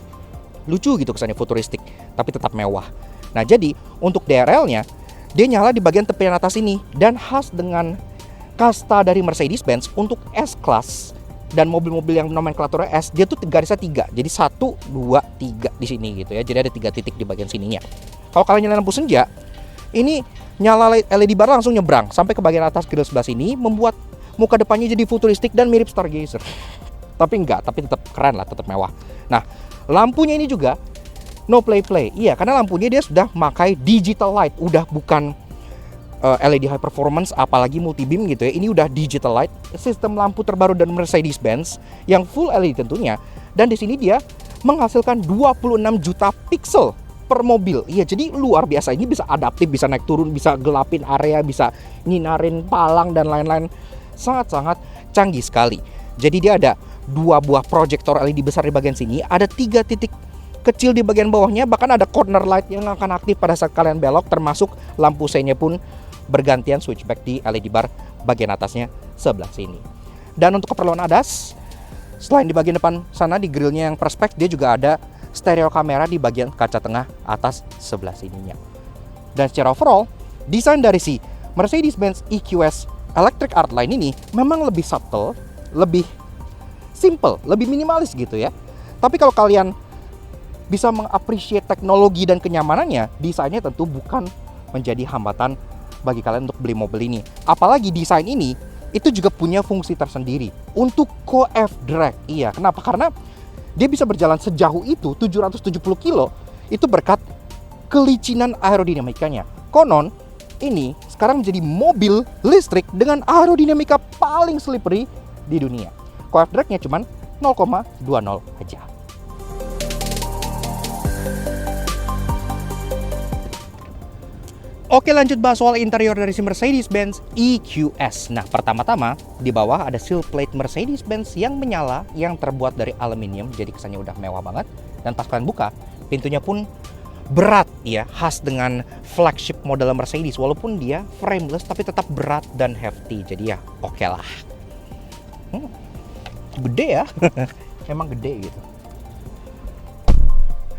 lucu gitu kesannya, futuristik tapi tetap mewah. Nah, jadi untuk DRL-nya dia nyala di bagian tepian atas ini, dan khas dengan kasta dari Mercedes-Benz untuk S-Class dan mobil-mobil yang nomenklaturnya S, dia tuh garisnya 3. Jadi 1, 2, 3 di sini gitu ya. Jadi ada 3 titik di bagian sininya. Kalau kalian nyalain lampu senja, ini nyala LED bar langsung nyebrang sampai ke bagian atas grill sebelah sini, membuat muka depannya jadi futuristik dan mirip Stargazer. Tapi enggak, tapi tetap keren lah, tetap mewah. Nah, lampunya ini juga no play. Iya, karena lampunya dia sudah pakai digital light, udah bukan LED high performance apalagi multi beam gitu ya. Ini udah digital light, sistem lampu terbaru dari Mercedes-Benz yang full LED tentunya. Dan di sini dia menghasilkan 26 juta pixel per mobil. Iya, jadi luar biasa. Ini bisa adaptif, bisa naik turun, bisa gelapin area, bisa nyinarin palang dan lain-lain. Sangat-sangat canggih sekali. Jadi dia ada 2 buah proyektor LED besar di bagian sini, ada 3 titik kecil di bagian bawahnya, bahkan ada corner light yang akan aktif pada saat kalian belok, termasuk lampu seinnya pun bergantian switchback di LED bar bagian atasnya sebelah sini. Dan untuk keperluan ADAS, selain di bagian depan sana di grillnya yang perspek, dia juga ada stereo kamera di bagian kaca tengah atas sebelah sininya. Dan secara overall, desain dari si Mercedes-Benz EQS Electric Art Line ini memang lebih subtle, lebih simple, lebih minimalis gitu ya. Tapi kalau kalian bisa mengapresiasi teknologi dan kenyamanannya, desainnya tentu bukan menjadi hambatan bagi kalian untuk beli mobil ini. Apalagi desain ini itu juga punya fungsi tersendiri untuk co-F drag. Iya, kenapa? Karena dia bisa berjalan sejauh itu 770 kilo itu berkat kelicinan aerodinamikanya. Konon ini sekarang menjadi mobil listrik dengan aerodinamika paling slippery di dunia. Co-F drag-nya cuma 0,20 aja. Oke, lanjut bahas soal interior dari si Mercedes-Benz EQS. Nah, pertama-tama di bawah ada seal plate Mercedes-Benz yang menyala, yang terbuat dari aluminium, jadi kesannya udah mewah banget. Dan pas kalian buka, pintunya pun berat ya, khas dengan flagship model Mercedes. Walaupun dia frameless, tapi tetap berat dan hefty. Jadi ya oke lah. Gede ya, emang gede gitu.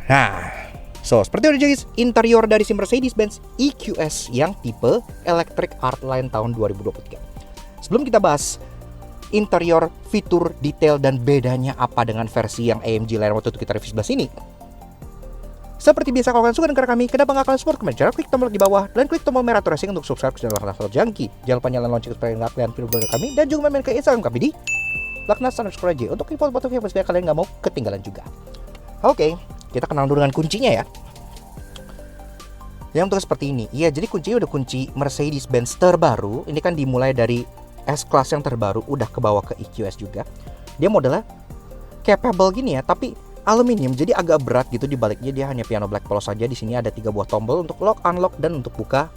Nah, seperti itu guys, interior dari si Mercedes-Benz EQS yang tipe Electric Art Line tahun 2023. Sebelum kita bahas interior, fitur, detail, dan bedanya apa dengan versi yang AMG Line waktu itu kita review sebelah sini, seperti biasa, kalau kalian suka dengan kami, kenapa nggak kalian support kami? Cara klik tombol di bawah dan klik tombol merah racing untuk subscribe channel Laknas Jangki. Jangan lupa nyalain lonceng supaya nggak kalian video dari kami, dan juga main ke Instagram kami di Laknas_RJ untuk info-info yang supaya kalian nggak mau ketinggalan juga. Oke, kita kenal dulu dengan kuncinya ya. Yang untuk seperti ini. Iya, jadi kuncinya udah kunci Mercedes-Benz terbaru. Ini kan dimulai dari S-Class yang terbaru, udah ke bawah ke EQS juga. Dia modelnya capable gini ya, tapi aluminium, jadi agak berat gitu. Di baliknya dia hanya piano black polos saja. Di sini ada 3 buah tombol untuk lock, unlock, dan untuk buka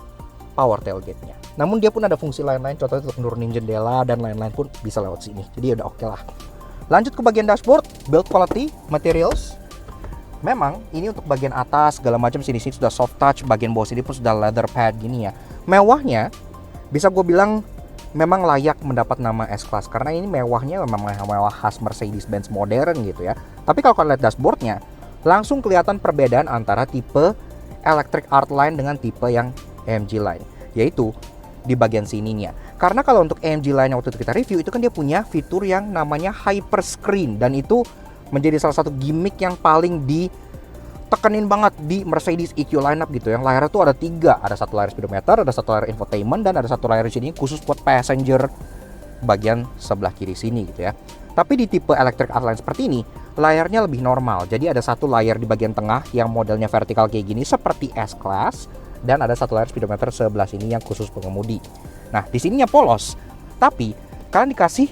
power tailgate-nya. Namun dia pun ada fungsi lain-lain, contohnya untuk nurunin jendela dan lain-lain pun bisa lewat sini. Jadi udah oke lah. Lanjut ke bagian dashboard, build quality, materials. Memang ini untuk bagian atas segala macam, sini sudah soft touch, bagian bawah sini pun sudah leather pad gini ya. Mewahnya bisa gue bilang memang layak mendapat nama S-Class karena ini mewahnya memang mewah khas Mercedes-Benz modern gitu ya. Tapi kalau kalian lihat dashboardnya, langsung kelihatan perbedaan antara tipe electric art line dengan tipe yang AMG line, yaitu di bagian sininya. Karena kalau untuk AMG line yang waktu itu kita review, itu kan dia punya fitur yang namanya hyper screen, dan itu menjadi salah satu gimmick yang paling ditekenin banget di Mercedes EQ lineup gitu. Yang layarnya tuh ada 3, ada satu layar speedometer, ada satu layar infotainment, dan ada satu layar di sini khusus buat passenger bagian sebelah kiri sini gitu ya. Tapi di tipe electric art line seperti ini, layarnya lebih normal. Jadi ada satu layar di bagian tengah yang modelnya vertikal kayak gini seperti S-Class, dan ada satu layar speedometer sebelah sini yang khusus pengemudi. Nah, di sininya polos, tapi kalian dikasih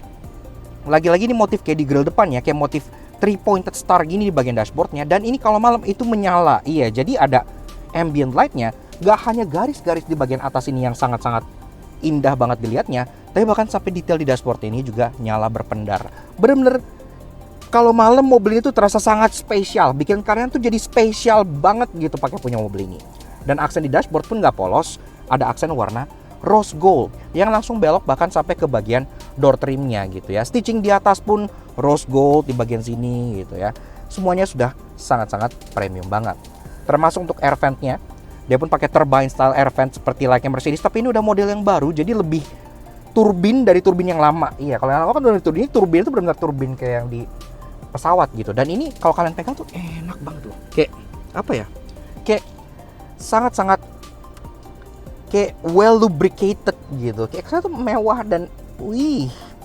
lagi-lagi nih motif kayak di grill depannya, kayak motif 3-pointed star gini di bagian dashboardnya. Dan ini kalau malam itu menyala. Iya, jadi ada ambient lightnya. Gak hanya garis-garis di bagian atas ini yang sangat-sangat indah banget dilihatnya, tapi bahkan sampai detail di dashboard ini juga nyala berpendar. Bener-bener kalau malam mobil itu terasa sangat spesial, bikin kalian tuh jadi spesial banget gitu pakai punya mobil ini. Dan aksen di dashboard pun nggak polos, ada aksen warna rose gold yang langsung belok bahkan sampai ke bagian door trimnya gitu ya. Stitching di atas pun rose gold di bagian sini gitu ya. Semuanya sudah sangat-sangat premium banget. Termasuk untuk air ventnya, dia pun pakai turbine style air vent seperti like Mercedes, tapi ini udah model yang baru, jadi lebih turbin dari turbin yang lama. Iya, kalau yang lama kan dari turbin itu benar-benar turbin kayak yang di pesawat gitu. Dan ini kalau kalian pegang tuh enak banget loh. Kayak apa ya? Kayak sangat-sangat kayak well lubricated gitu. Kayak kesannya tuh mewah dan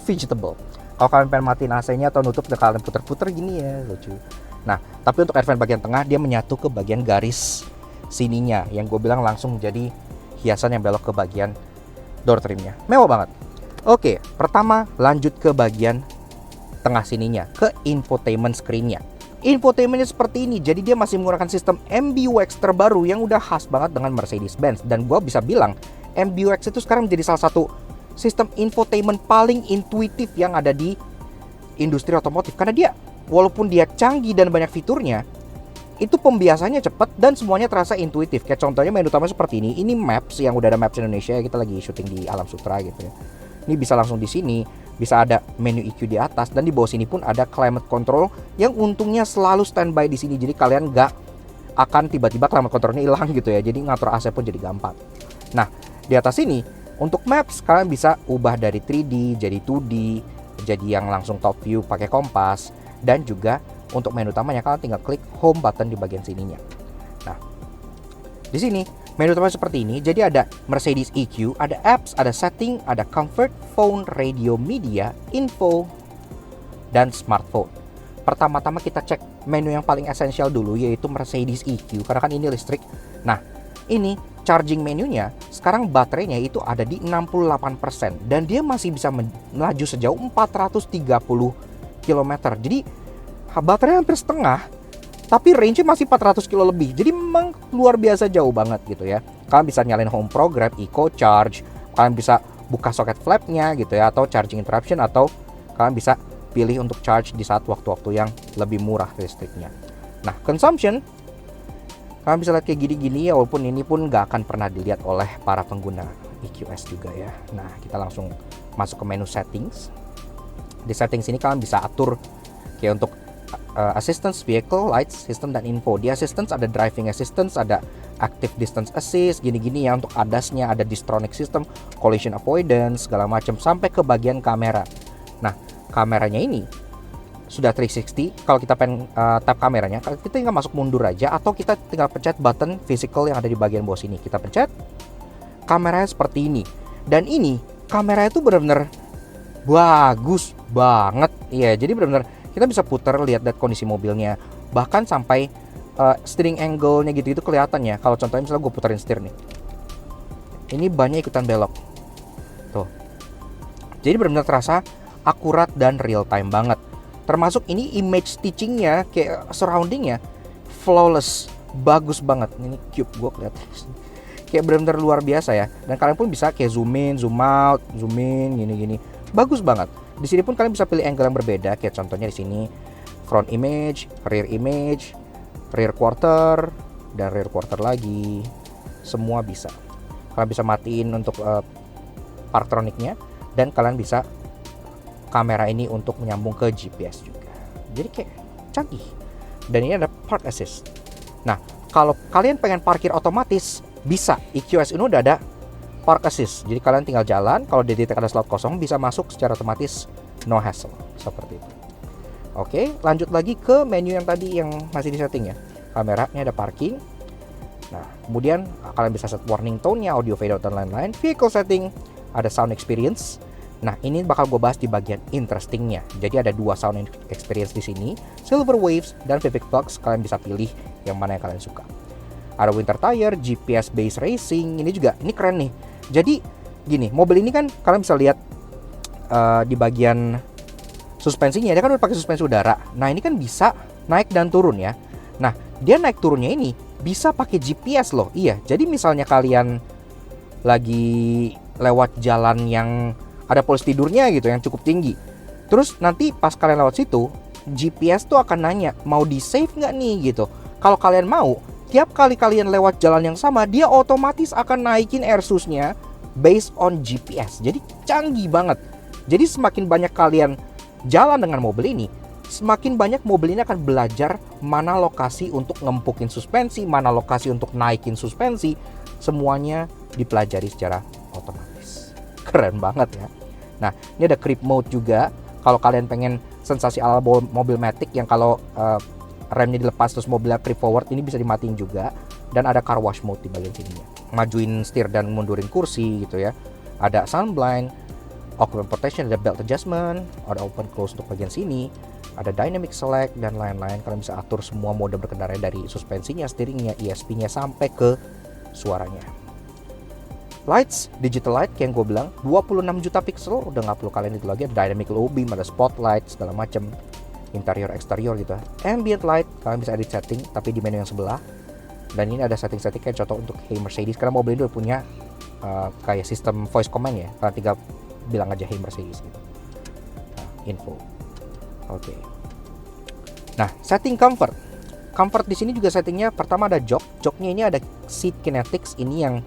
vegetable. Kalau kalian pengen matiin AC-nya atau nutup dan kalian puter-puter gini ya, lucu. Nah, tapi untuk air vent bagian tengah dia menyatu ke bagian garis sininya yang gue bilang langsung jadi hiasan yang belok ke bagian door trimnya. Mewah banget. Oke, pertama lanjut ke bagian tengah sininya, ke infotainment screen-nya. Infotainmentnya seperti ini, jadi dia masih menggunakan sistem MBUX terbaru yang udah khas banget dengan Mercedes-Benz. Dan gue bisa bilang MBUX itu sekarang menjadi salah satu sistem infotainment paling intuitif yang ada di industri otomotif. Karena dia, walaupun dia canggih dan banyak fiturnya, itu pembiasannya cepat dan semuanya terasa intuitif. Kayak contohnya menu utama seperti ini. Ini Maps yang udah ada Maps Indonesia, kita lagi syuting di Alam Sutra gitu ya. Ini bisa langsung di sini, bisa ada menu EQ di atas, dan di bawah sini pun ada climate control yang untungnya selalu standby di sini. Jadi kalian nggak akan tiba-tiba climate controlnya hilang gitu ya. Jadi ngatur AC pun jadi gampang. Nah, di atas ini untuk Maps kalian bisa ubah dari 3D jadi 2D, jadi yang langsung top view pakai kompas, dan juga untuk menu utamanya kalian tinggal klik home button di bagian sininya. Nah, di sini menu utama seperti ini. Jadi ada Mercedes EQ, ada apps, ada setting, ada comfort, phone, radio, media, info, dan smartphone. Pertama-tama kita cek menu yang paling esensial dulu, yaitu Mercedes EQ, karena kan ini listrik. Nah, ini charging menunya, sekarang baterainya itu ada di 68%, dan dia masih bisa melaju sejauh 430 km. Jadi baterai hampir setengah, tapi range-nya masih 400 kilo lebih. Jadi memang luar biasa jauh banget gitu ya. Kalian bisa nyalain home program, eco charge, kalian bisa buka soket flap-nya gitu ya, atau charging interruption, atau kalian bisa pilih untuk charge di saat waktu-waktu yang lebih murah listriknya. Nah, consumption kalian bisa lihat kayak gini-gini ya, walaupun ini pun nggak akan pernah dilihat oleh para pengguna EQS juga ya. Nah, kita langsung masuk ke menu settings. Di settings ini kalian bisa atur kayak untuk assistance, vehicle, lights, system, dan info. Di assistance ada driving assistance, ada active distance assist, gini-gini ya. Untuk ADAS-nya ada distronic system, collision avoidance, segala macam, sampai ke bagian kamera. Nah, kameranya ini sudah 360. Kalau kita pengen tap kameranya, kita tinggal masuk mundur aja, atau kita tinggal pencet button physical yang ada di bagian bawah sini. Kita pencet, kameranya seperti ini. Dan ini kameranya itu benar-benar bagus banget. Iya, jadi benar-benar kita bisa putar, lihat kondisi mobilnya, bahkan sampai steering angle-nya gitu itu kelihatan ya. Kalau contohnya misalnya gue puterin setir nih, ini bannya ikutan belok tuh. Jadi benar-benar terasa akurat dan real time banget. Termasuk ini image stitching-nya, kayak surrounding-nya flawless, bagus banget. Ini cube gue kelihatan kayak benar-benar luar biasa ya. Dan kalian pun bisa kayak zoom in, zoom out, zoom in, gini-gini, bagus banget. Di sini pun kalian bisa pilih angle yang berbeda, kayak contohnya di sini front image, rear quarter, dan rear quarter lagi. Semua bisa. Kalian bisa matiin untuk parktroniknya, dan kalian bisa kamera ini untuk menyambung ke GPS juga. Jadi kayak canggih. Dan ini ada park assist. Nah, kalau kalian pengen parkir otomatis, bisa. EQS ini udah ada Park Assist. Jadi kalian tinggal jalan, kalau di titik ada slot kosong bisa masuk secara otomatis, no hassle. Seperti itu. Oke, lanjut lagi ke menu yang tadi yang masih di setting ya. Kamera, ini ada parking. Nah, kemudian kalian bisa set warning tone-nya, audio fade out dan lain-lain. Vehicle setting, ada sound experience. Nah, ini bakal gue bahas di bagian interesting-nya. Jadi ada 2 sound experience di sini, Silver Waves dan Vivid Flux. Kalian bisa pilih yang mana yang kalian suka. Ada winter tire, GPS based racing. Ini keren nih. Jadi gini, mobil ini kan kalian bisa lihat di bagian suspensinya, dia kan udah pakai suspensi udara. Nah, ini kan bisa naik dan turun ya. Nah, dia naik turunnya ini bisa pakai GPS loh. Iya, jadi misalnya kalian lagi lewat jalan yang ada polis tidurnya gitu yang cukup tinggi, terus nanti pas kalian lewat situ, GPS tuh akan nanya mau di save nggak nih gitu. Kalau kalian mau, tiap kali kalian lewat jalan yang sama, dia otomatis akan naikin AirSUS-nya based on GPS. Jadi canggih banget. Jadi semakin banyak kalian jalan dengan mobil ini, semakin banyak mobil ini akan belajar mana lokasi untuk ngempukin suspensi, mana lokasi untuk naikin suspensi. Semuanya dipelajari secara otomatis. Keren banget ya. Nah, ini ada creep mode juga. Kalau kalian pengen sensasi ala mobil Matic yang kalau remnya dilepas terus mobilnya creep forward, ini bisa dimatiin juga. Dan ada car wash mode di bagian sininya. Majuin setir dan mundurin kursi gitu ya. Ada sunblind, occupant protection, ada belt adjustment, ada open close untuk bagian sini, ada dynamic select dan lain-lain. Kalian bisa atur semua mode berkendara dari suspensinya, steeringnya, ESP-nya sampai ke suaranya. Lights, digital light kayak yang gue bilang 26 juta pixel, udah nggak perlu kalian itu lagi. Ada dynamic low beam, ada spotlight segala macam, interior eksterior gitu. Ambient light kalian bisa edit setting tapi di menu yang sebelah. Dan ini ada setting-setting kayak contoh untuk Hey Mercedes, karena mobil ini udah punya kayak sistem voice command ya. Kalian tinggal bilang aja Hey Mercedes gitu. Nah, info. Oke. Nah, setting comfort. Comfort di sini juga settingnya pertama ada jok. Joknya ini ada seat kinetics, ini yang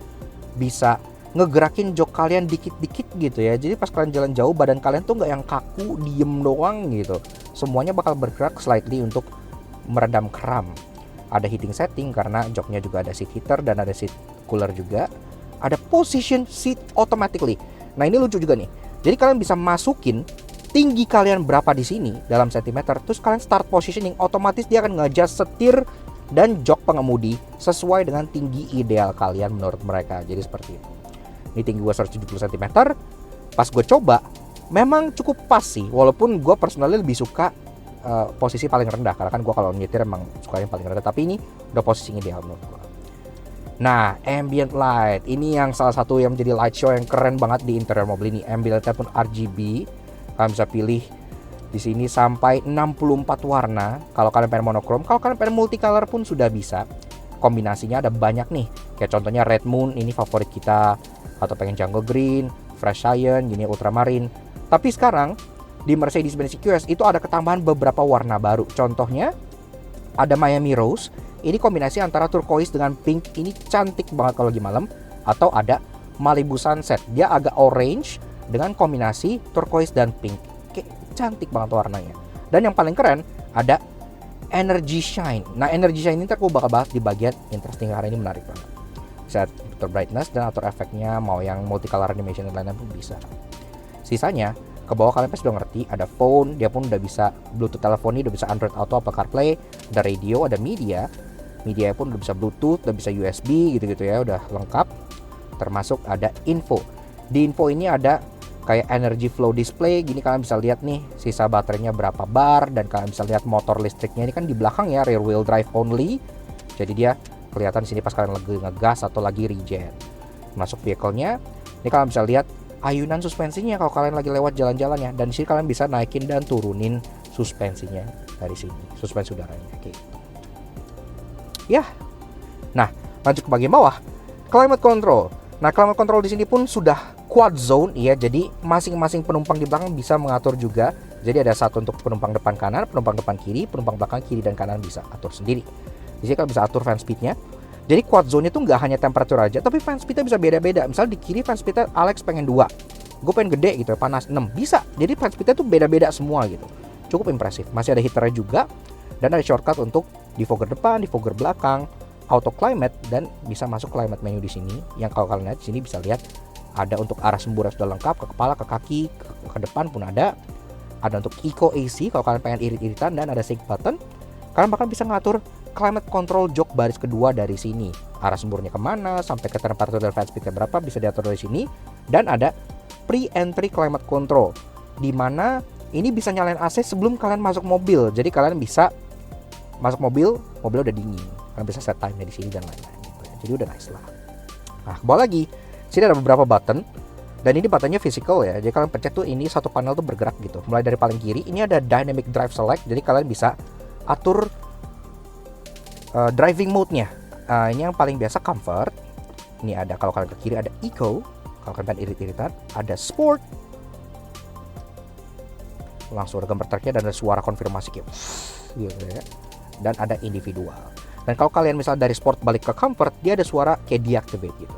bisa ngegerakin jok kalian dikit-dikit gitu ya. Jadi pas kalian jalan jauh, badan kalian tuh nggak yang kaku diem doang gitu. Semuanya bakal bergerak slightly untuk meredam kram. Ada heating setting karena joknya juga ada seat heater dan ada seat cooler juga. Ada position seat automatically. Nah, ini lucu juga nih. Jadi kalian bisa masukin tinggi kalian berapa di sini dalam sentimeter, terus kalian start positioning, otomatis dia akan nge-adjust setir dan jok pengemudi sesuai dengan tinggi ideal kalian menurut mereka. Jadi seperti itu. Ini tinggi gue 170 cm. Pas gue coba, memang cukup pas sih. Walaupun gue personally lebih suka posisi paling rendah, karena kan gue kalau nyetir emang suka yang paling rendah. Tapi ini udah posisi ideal menurut gue. Nah, ambient light. Ini yang salah satu yang menjadi light show yang keren banget di interior mobil ini. Ambient light pun RGB. Kalian bisa pilih di sini sampai 64 warna. Kalau kalian pengen monokrom, kalau kalian pengen multicolor pun sudah bisa. Kombinasinya ada banyak nih. Kayak contohnya Red Moon, ini favorit kita. Atau pengen Jungle Green, Fresh Cyan, gini Ultramarine. Tapi sekarang di Mercedes-Benz EQS itu ada ketambahan beberapa warna baru. Contohnya ada Miami Rose. Ini kombinasi antara turquoise dengan pink. Ini cantik banget kalau lagi malam. Atau ada Malibu Sunset. Dia agak orange dengan kombinasi turquoise dan pink. Cantik banget warnanya. Dan yang paling keren ada Energy Shine. Nah, Energy Shine ini ntar gue bakal bahas di bagian interesting karena ini menarik banget. Bisa atur brightness dan atur efeknya, mau yang multicolor animation dan lain-lain pun bisa. Sisanya ke bawah kalian pasti udah ngerti, ada phone, dia pun udah bisa Bluetooth teleponi, udah bisa Android Auto, Apple CarPlay, ada radio, ada media pun udah bisa Bluetooth, udah bisa USB gitu-gitu ya, udah lengkap. Termasuk ada info. Di info ini ada kayak energy flow display, gini kalian bisa lihat nih sisa baterainya berapa bar, dan kalian bisa lihat motor listriknya ini kan di belakang ya, rear wheel drive only. Jadi dia kelihatan di sini pas kalian lagi ngegas atau lagi regen. Masuk vehicle-nya, ini kalian bisa lihat ayunan suspensinya kalau kalian lagi lewat jalan-jalannya, dan di sini kalian bisa naikin dan turunin suspensinya dari sini, suspensi udaranya kayak gitu. Ya. Nah, lanjut ke bagian bawah, climate control. Nah, climate control di sini pun sudah quad zone ya, jadi masing-masing penumpang di belakang bisa mengatur juga. Jadi ada satu untuk penumpang depan kanan, penumpang depan kiri, penumpang belakang kiri dan kanan bisa atur sendiri. Di sini kalian bisa atur fan speednya. Jadi quad zone itu nggak hanya temperatur aja, tapi fan speednya bisa beda-beda. Misalnya di kiri fan speednya Alex pengen 2, gue pengen gede gitu ya, panas 6, bisa. Jadi fan speednya tuh beda-beda semua gitu. Cukup impresif. Masih ada heaternya juga, dan ada shortcut untuk defogger depan, defogger belakang, auto climate dan bisa masuk climate menu di sini. Yang kalau kalian lihat di sini bisa lihat ada untuk arah sembur yang sudah lengkap, ke kepala, ke kaki, ke depan pun ada. Ada untuk Eco AC kalau kalian pengen irit-iritan, dan ada sync button. Kalian bahkan bisa ngatur climate control jok baris kedua dari sini. Arah semburnya kemana, sampai ke temperatur dan fan speednya berapa bisa diatur dari sini. Dan ada pre-entry climate control, di mana ini bisa nyalain AC sebelum kalian masuk mobil. Jadi kalian bisa masuk mobil udah dingin. Kalian bisa set time-nya di sini dan lain-lain gitu ya. Jadi udah nice lah. Nah, ke bawah lagi, sini ada beberapa button. Dan ini buttonnya physical ya. Jadi kalian pencet tuh ini satu panel tuh bergerak gitu. Mulai dari paling kiri ini ada dynamic drive select. Jadi kalian bisa atur driving mode-nya. Ini yang paling biasa comfort. Ini ada kalau kalian ke kiri ada eco. Kalau kalian pengen irit-iritan ada sport. Langsung ada gambar tracknya dan ada suara konfirmasi kayak gitu ya. Dan ada individual. Dan kalau kalian misalnya dari sport balik ke comfort, dia ada suara kayak deactivate gitu.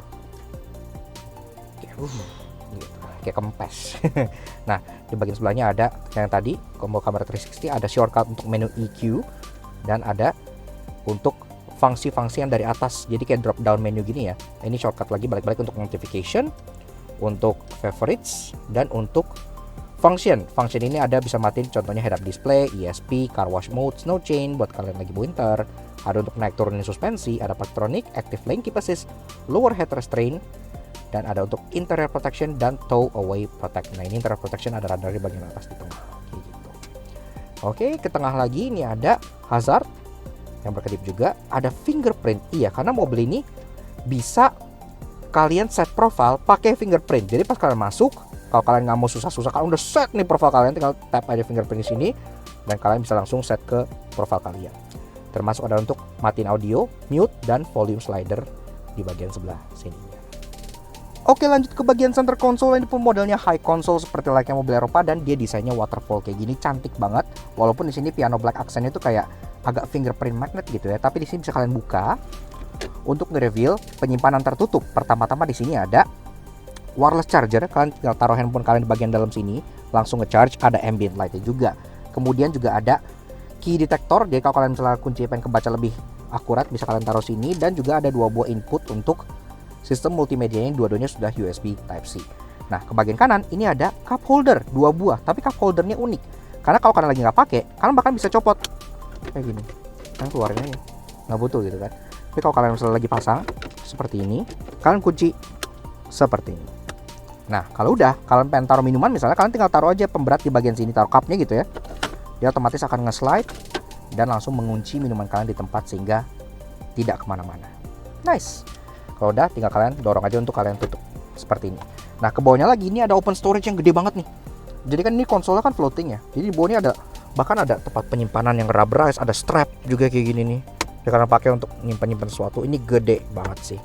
Kayak kempes. Nah, di bagian sebelahnya ada yang tadi combo kamera 360, ada shortcut untuk menu EQ, dan ada untuk fungsi-fungsi yang dari atas. Jadi kayak drop down menu gini ya. Ini shortcut lagi balik-balik untuk notification, untuk favorites, dan untuk function. Function ini ada bisa matiin contohnya head up display, ESP, car wash mode, snow chain buat kalian lagi winter. Ada untuk naik turunin suspensi, ada parktronic, active lane keep assist, lower head restraint, dan ada untuk interior protection dan tow away protect. Nah, ini interior protection ada radar di bagian atas di tengah kayak gitu. Oke, ke tengah lagi ini ada hazard yang berkedip juga, ada fingerprint. Iya, karena mobil ini bisa kalian set profile pakai fingerprint. Jadi pas kalian masuk, kalau kalian nggak mau susah-susah, kalian udah set nih profile kalian, tinggal tap aja fingerprint di sini dan kalian bisa langsung set ke profile kalian. Termasuk ada untuk matiin audio, mute, dan volume slider di bagian sebelah sini. Oke, lanjut ke bagian center console. Ini pun modelnya high console seperti layaknya mobil Eropa, dan dia desainnya waterfall kayak gini, cantik banget. Walaupun di sini piano black accentnya tuh kayak agak fingerprint magnet gitu ya, tapi di sini bisa kalian buka untuk nge-reveal penyimpanan tertutup. Pertama-tama di sini ada wireless charger, kalian tinggal taruh handphone kalian di bagian dalam sini, langsung nge-charge. Ada ambient light-nya juga. Kemudian juga ada key detector, jadi kalau kalian misalnya kunci pengen kebaca lebih akurat bisa kalian taruh sini, dan juga ada 2 buah input untuk sistem multimedia yang dua-duanya sudah USB Type-C. Nah, ke bagian kanan ini ada cup holder 2 buah, tapi cup holdernya unik. Karena kalau kalian lagi nggak pakai, kalian bahkan bisa copot kayak gini. Kan keluarin aja, nggak butuh gitu kan. Tapi kalau kalian misalnya lagi pasang seperti ini, kalian kunci seperti ini. Nah, kalau udah kalian pengen taruh minuman misalnya, kalian tinggal taruh aja pemberat di bagian sini, taruh cupnya gitu ya. Dia otomatis akan nge-slide dan langsung mengunci minuman kalian di tempat sehingga tidak kemana-mana. Nice. Kalau udah, tinggal kalian dorong aja untuk kalian tutup seperti ini. Nah, ke bawahnya lagi ini ada open storage yang gede banget nih. Jadi kan ini konsolnya kan floating ya. Jadi di bawahnya ada bahkan ada tempat penyimpanan yang rubberized, ada strap juga kayak gini nih. Ya, karena pakai untuk nyimpan sesuatu. Ini gede banget sih.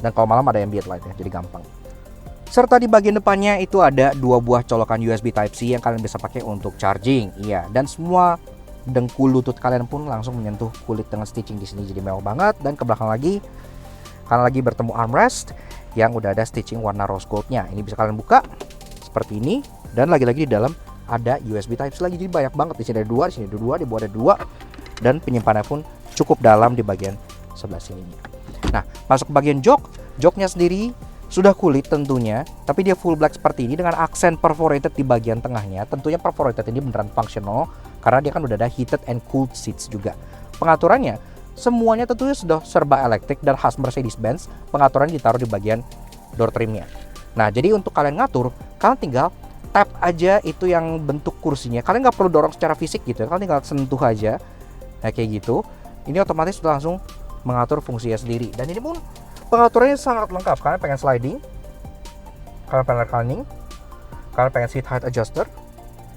Dan kalau malam ada ambient light ya, jadi gampang. Serta di bagian depannya itu ada 2 buah colokan USB Type-C yang kalian bisa pakai untuk charging. Iya, dan semua dengkul lutut kalian pun langsung menyentuh kulit dengan stitching di sini, jadi mewah banget. Dan ke belakang lagi kalian lagi bertemu armrest yang udah ada stitching warna rose gold-nya. Ini bisa kalian buka seperti ini, dan lagi-lagi di dalam ada USB Type-C lagi. Jadi banyak banget, di sini ada 2, di sini ada 2, di bawah ada 2, dan penyimpanannya pun cukup dalam di bagian sebelah sini. Nah, masuk ke bagian joknya sendiri sudah kulit tentunya, tapi dia full black seperti ini dengan aksen perforated di bagian tengahnya. Tentunya perforated ini beneran functional karena dia kan udah ada heated and cooled seats juga. Pengaturannya semuanya tentunya sudah serba elektrik dan khas Mercedes-Benz. Pengaturan ditaruh di bagian door trimnya. Nah, jadi untuk kalian ngatur, kalian tinggal tap aja itu yang bentuk kursinya. Kalian nggak perlu dorong secara fisik gitu ya, kalian tinggal sentuh aja. Nah, kayak gitu. Ini otomatis sudah langsung mengatur fungsinya sendiri. Dan ini pun pengaturannya sangat lengkap. Kalian pengen sliding, kalian pengen reclining, kalian pengen seat height adjuster,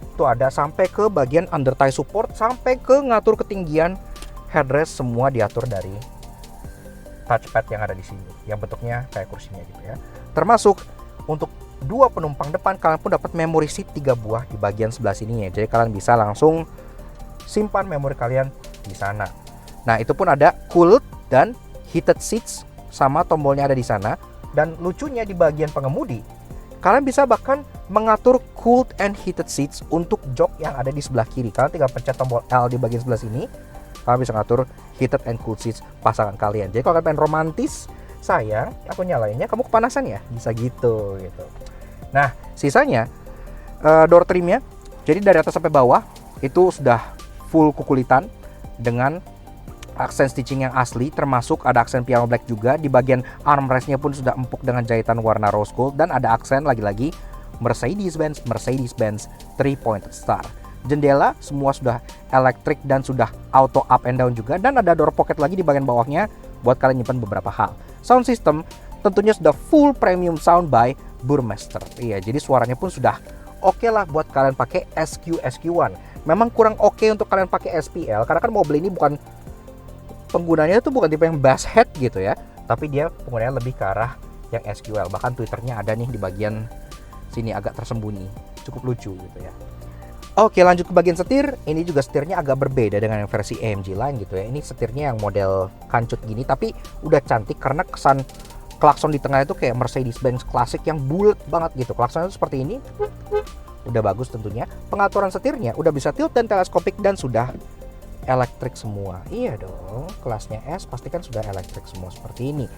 itu ada sampai ke bagian under thigh support, sampai ke ngatur ketinggian headrest, semua diatur dari touchpad yang ada di sini, yang bentuknya kayak kursinya gitu ya. Termasuk untuk 2 penumpang depan, kalian pun dapat memory seat 3 buah di bagian sebelah sini ya. Jadi kalian bisa langsung simpan memori kalian di sana. Nah, itu pun ada cooled dan heated seats, sama tombolnya ada di sana. Dan lucunya di bagian pengemudi, kalian bisa bahkan mengatur cooled and heated seats untuk jok yang ada di sebelah kiri. Kalian tinggal pencet tombol L di bagian sebelah sini, kalian bisa ngatur heated and cooled seats pasangan kalian. Jadi kalau kalian pengen romantis, sayang, aku nyalainnya, kamu kepanasan ya, bisa gitu. Nah, sisanya door trimnya, jadi dari atas sampai bawah itu sudah full kukulitan dengan aksen stitching yang asli, termasuk ada aksen piano black juga. Di bagian armrestnya pun sudah empuk dengan jahitan warna rose gold, dan ada aksen lagi-lagi Mercedes-Benz 3-point star. Jendela semua sudah elektrik dan sudah auto up and down juga, dan ada door pocket lagi di bagian bawahnya buat kalian nyimpan beberapa hal. Sound system tentunya sudah full premium sound by Burmester. Iya, jadi suaranya pun sudah oke lah buat kalian pakai SQ1. Memang kurang oke untuk kalian pakai SPL karena kan mobil ini bukan penggunanya itu bukan tipe yang bass head gitu ya, tapi dia penggunanya lebih ke arah yang SQL. Bahkan Twitternya ada nih di bagian sini agak tersembunyi, cukup lucu gitu ya. Oke, lanjut ke bagian setir. Ini juga setirnya agak berbeda dengan yang versi AMG lain gitu ya. Ini setirnya yang model kancut gini, tapi udah cantik karena kesan klakson di tengah itu kayak Mercedes-Benz klasik yang bulat banget gitu. Klaksonnya itu seperti ini, udah bagus tentunya. Pengaturan setirnya udah bisa tilt dan teleskopik dan sudah elektrik semua. Iya dong, kelasnya S pasti kan sudah elektrik semua seperti ini.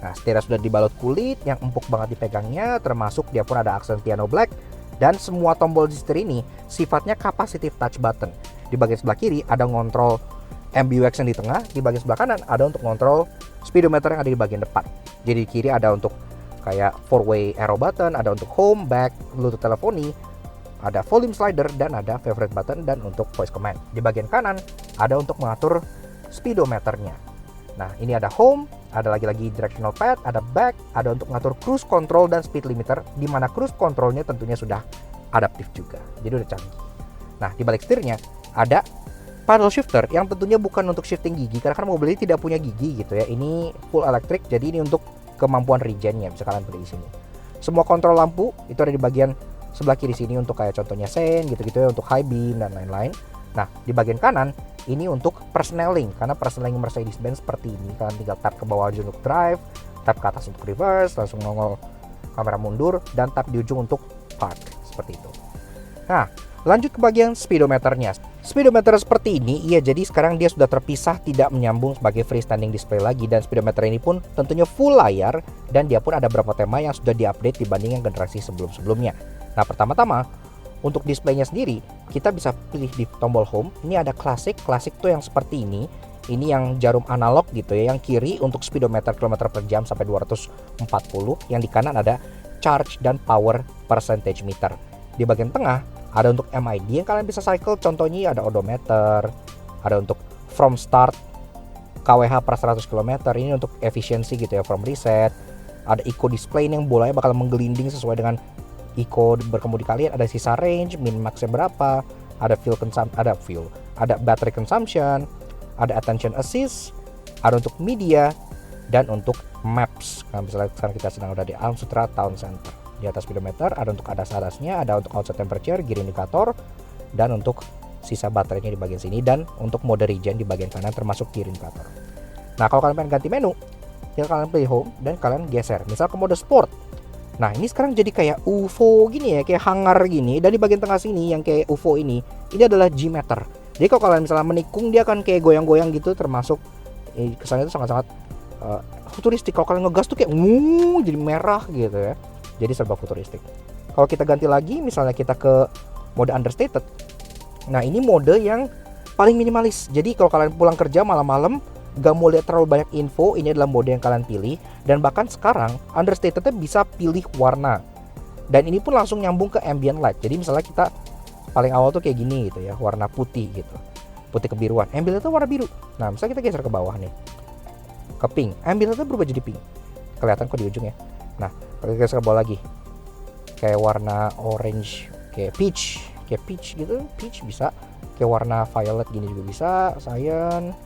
Nah, setirnya sudah dibalut kulit yang empuk banget dipegangnya, termasuk dia pun ada aksen piano black, dan semua tombol di setir ini sifatnya capacitive touch button. Di bagian sebelah kiri ada ngontrol MBUX yang di tengah, di bagian sebelah kanan ada untuk ngontrol speedometer yang ada di bagian depan. Jadi di kiri ada untuk kayak 4-way arrow button, ada untuk home, back, Bluetooth teleponi, ada volume slider, dan ada favorite button dan untuk voice command. Di bagian kanan ada untuk mengatur speedometernya. Nah, ini ada home, ada lagi-lagi directional pad, ada back, ada untuk mengatur cruise control dan speed limiter, di mana cruise controlnya tentunya sudah adaptif juga. Jadi udah canggih. Nah, di balik setirnya ada paddle shifter yang tentunya bukan untuk shifting gigi karena kan mobil ini tidak punya gigi gitu ya. Ini full electric, jadi ini untuk kemampuan regennya bisa kalian pilih di sini. Semua kontrol lampu itu ada di bagian sebelah kiri sini untuk kayak contohnya sen gitu-gitu ya, untuk high beam dan lain-lain. Nah, di bagian kanan ini untuk persneling, karena persneling Mercedes-Benz seperti ini. Kalian tinggal tap ke bawah aja untuk drive, tap ke atas untuk reverse, langsung nongol kamera mundur, dan tap di ujung untuk park, seperti itu. Nah, lanjut ke bagian speedometernya. Speedometer seperti ini, iya, jadi sekarang dia sudah terpisah, tidak menyambung sebagai freestanding display lagi, dan speedometer ini pun tentunya full layar, dan dia pun ada beberapa tema yang sudah diupdate dibanding yang generasi sebelum-sebelumnya. Nah, pertama-tama untuk displaynya sendiri, kita bisa pilih di tombol home. Ini ada klasik tuh yang seperti ini. Ini yang jarum analog gitu ya. Yang kiri untuk speedometer kilometer per jam sampai 240. Yang di kanan ada charge dan power percentage meter. Di bagian tengah ada untuk MID yang kalian bisa cycle. Contohnya ada odometer, ada untuk from start kWh per 100 km. Ini untuk efisiensi gitu ya, from reset. Ada eco display yang bolanya bakal menggelinding sesuai dengan eco berkemudi kalian. Ada sisa range, min maxnya berapa, ada ada battery consumption, ada attention assist, ada untuk media, dan untuk maps. Nah, misalnya sekarang kita sedang ada di Alam Sutera Town Center. Di atas speedometer ada untuk adas-adasnya, ada untuk outside temperature, gear indicator, dan untuk sisa baterainya di bagian sini, dan untuk mode regen di bagian kanan termasuk gear indicator. Nah, kalau kalian pengen ganti menu, tinggal kalian pilih home dan kalian geser misal ke mode sport. Nah, ini sekarang jadi kayak UFO gini ya, kayak hangar gini. Dan di bagian tengah sini yang kayak UFO ini adalah G-meter. Jadi kalau kalian misalnya menikung, dia akan kayak goyang-goyang gitu, termasuk kesannya itu sangat-sangat futuristik. Kalau kalian ngegas tuh kayak jadi merah gitu ya. Jadi serba futuristik. Kalau kita ganti lagi, misalnya kita ke mode understated. Nah, ini mode yang paling minimalis. Jadi kalau kalian pulang kerja malam-malam, gak mau lihat terlalu banyak info, ini adalah mode yang kalian pilih. Dan bahkan sekarang understated-nya bisa pilih warna, dan ini pun langsung nyambung ke ambient light. Jadi misalnya kita paling awal tuh kayak gini gitu ya, warna putih gitu, putih kebiruan, ambient light warna biru. Nah, misalnya kita geser ke bawah nih, ke pink, ambient light berubah jadi pink, kelihatan kok di ujung ya. Nah, kalau kita geser ke bawah lagi, kayak warna orange, kayak peach gitu, peach bisa, kayak warna violet gini juga bisa, cyan,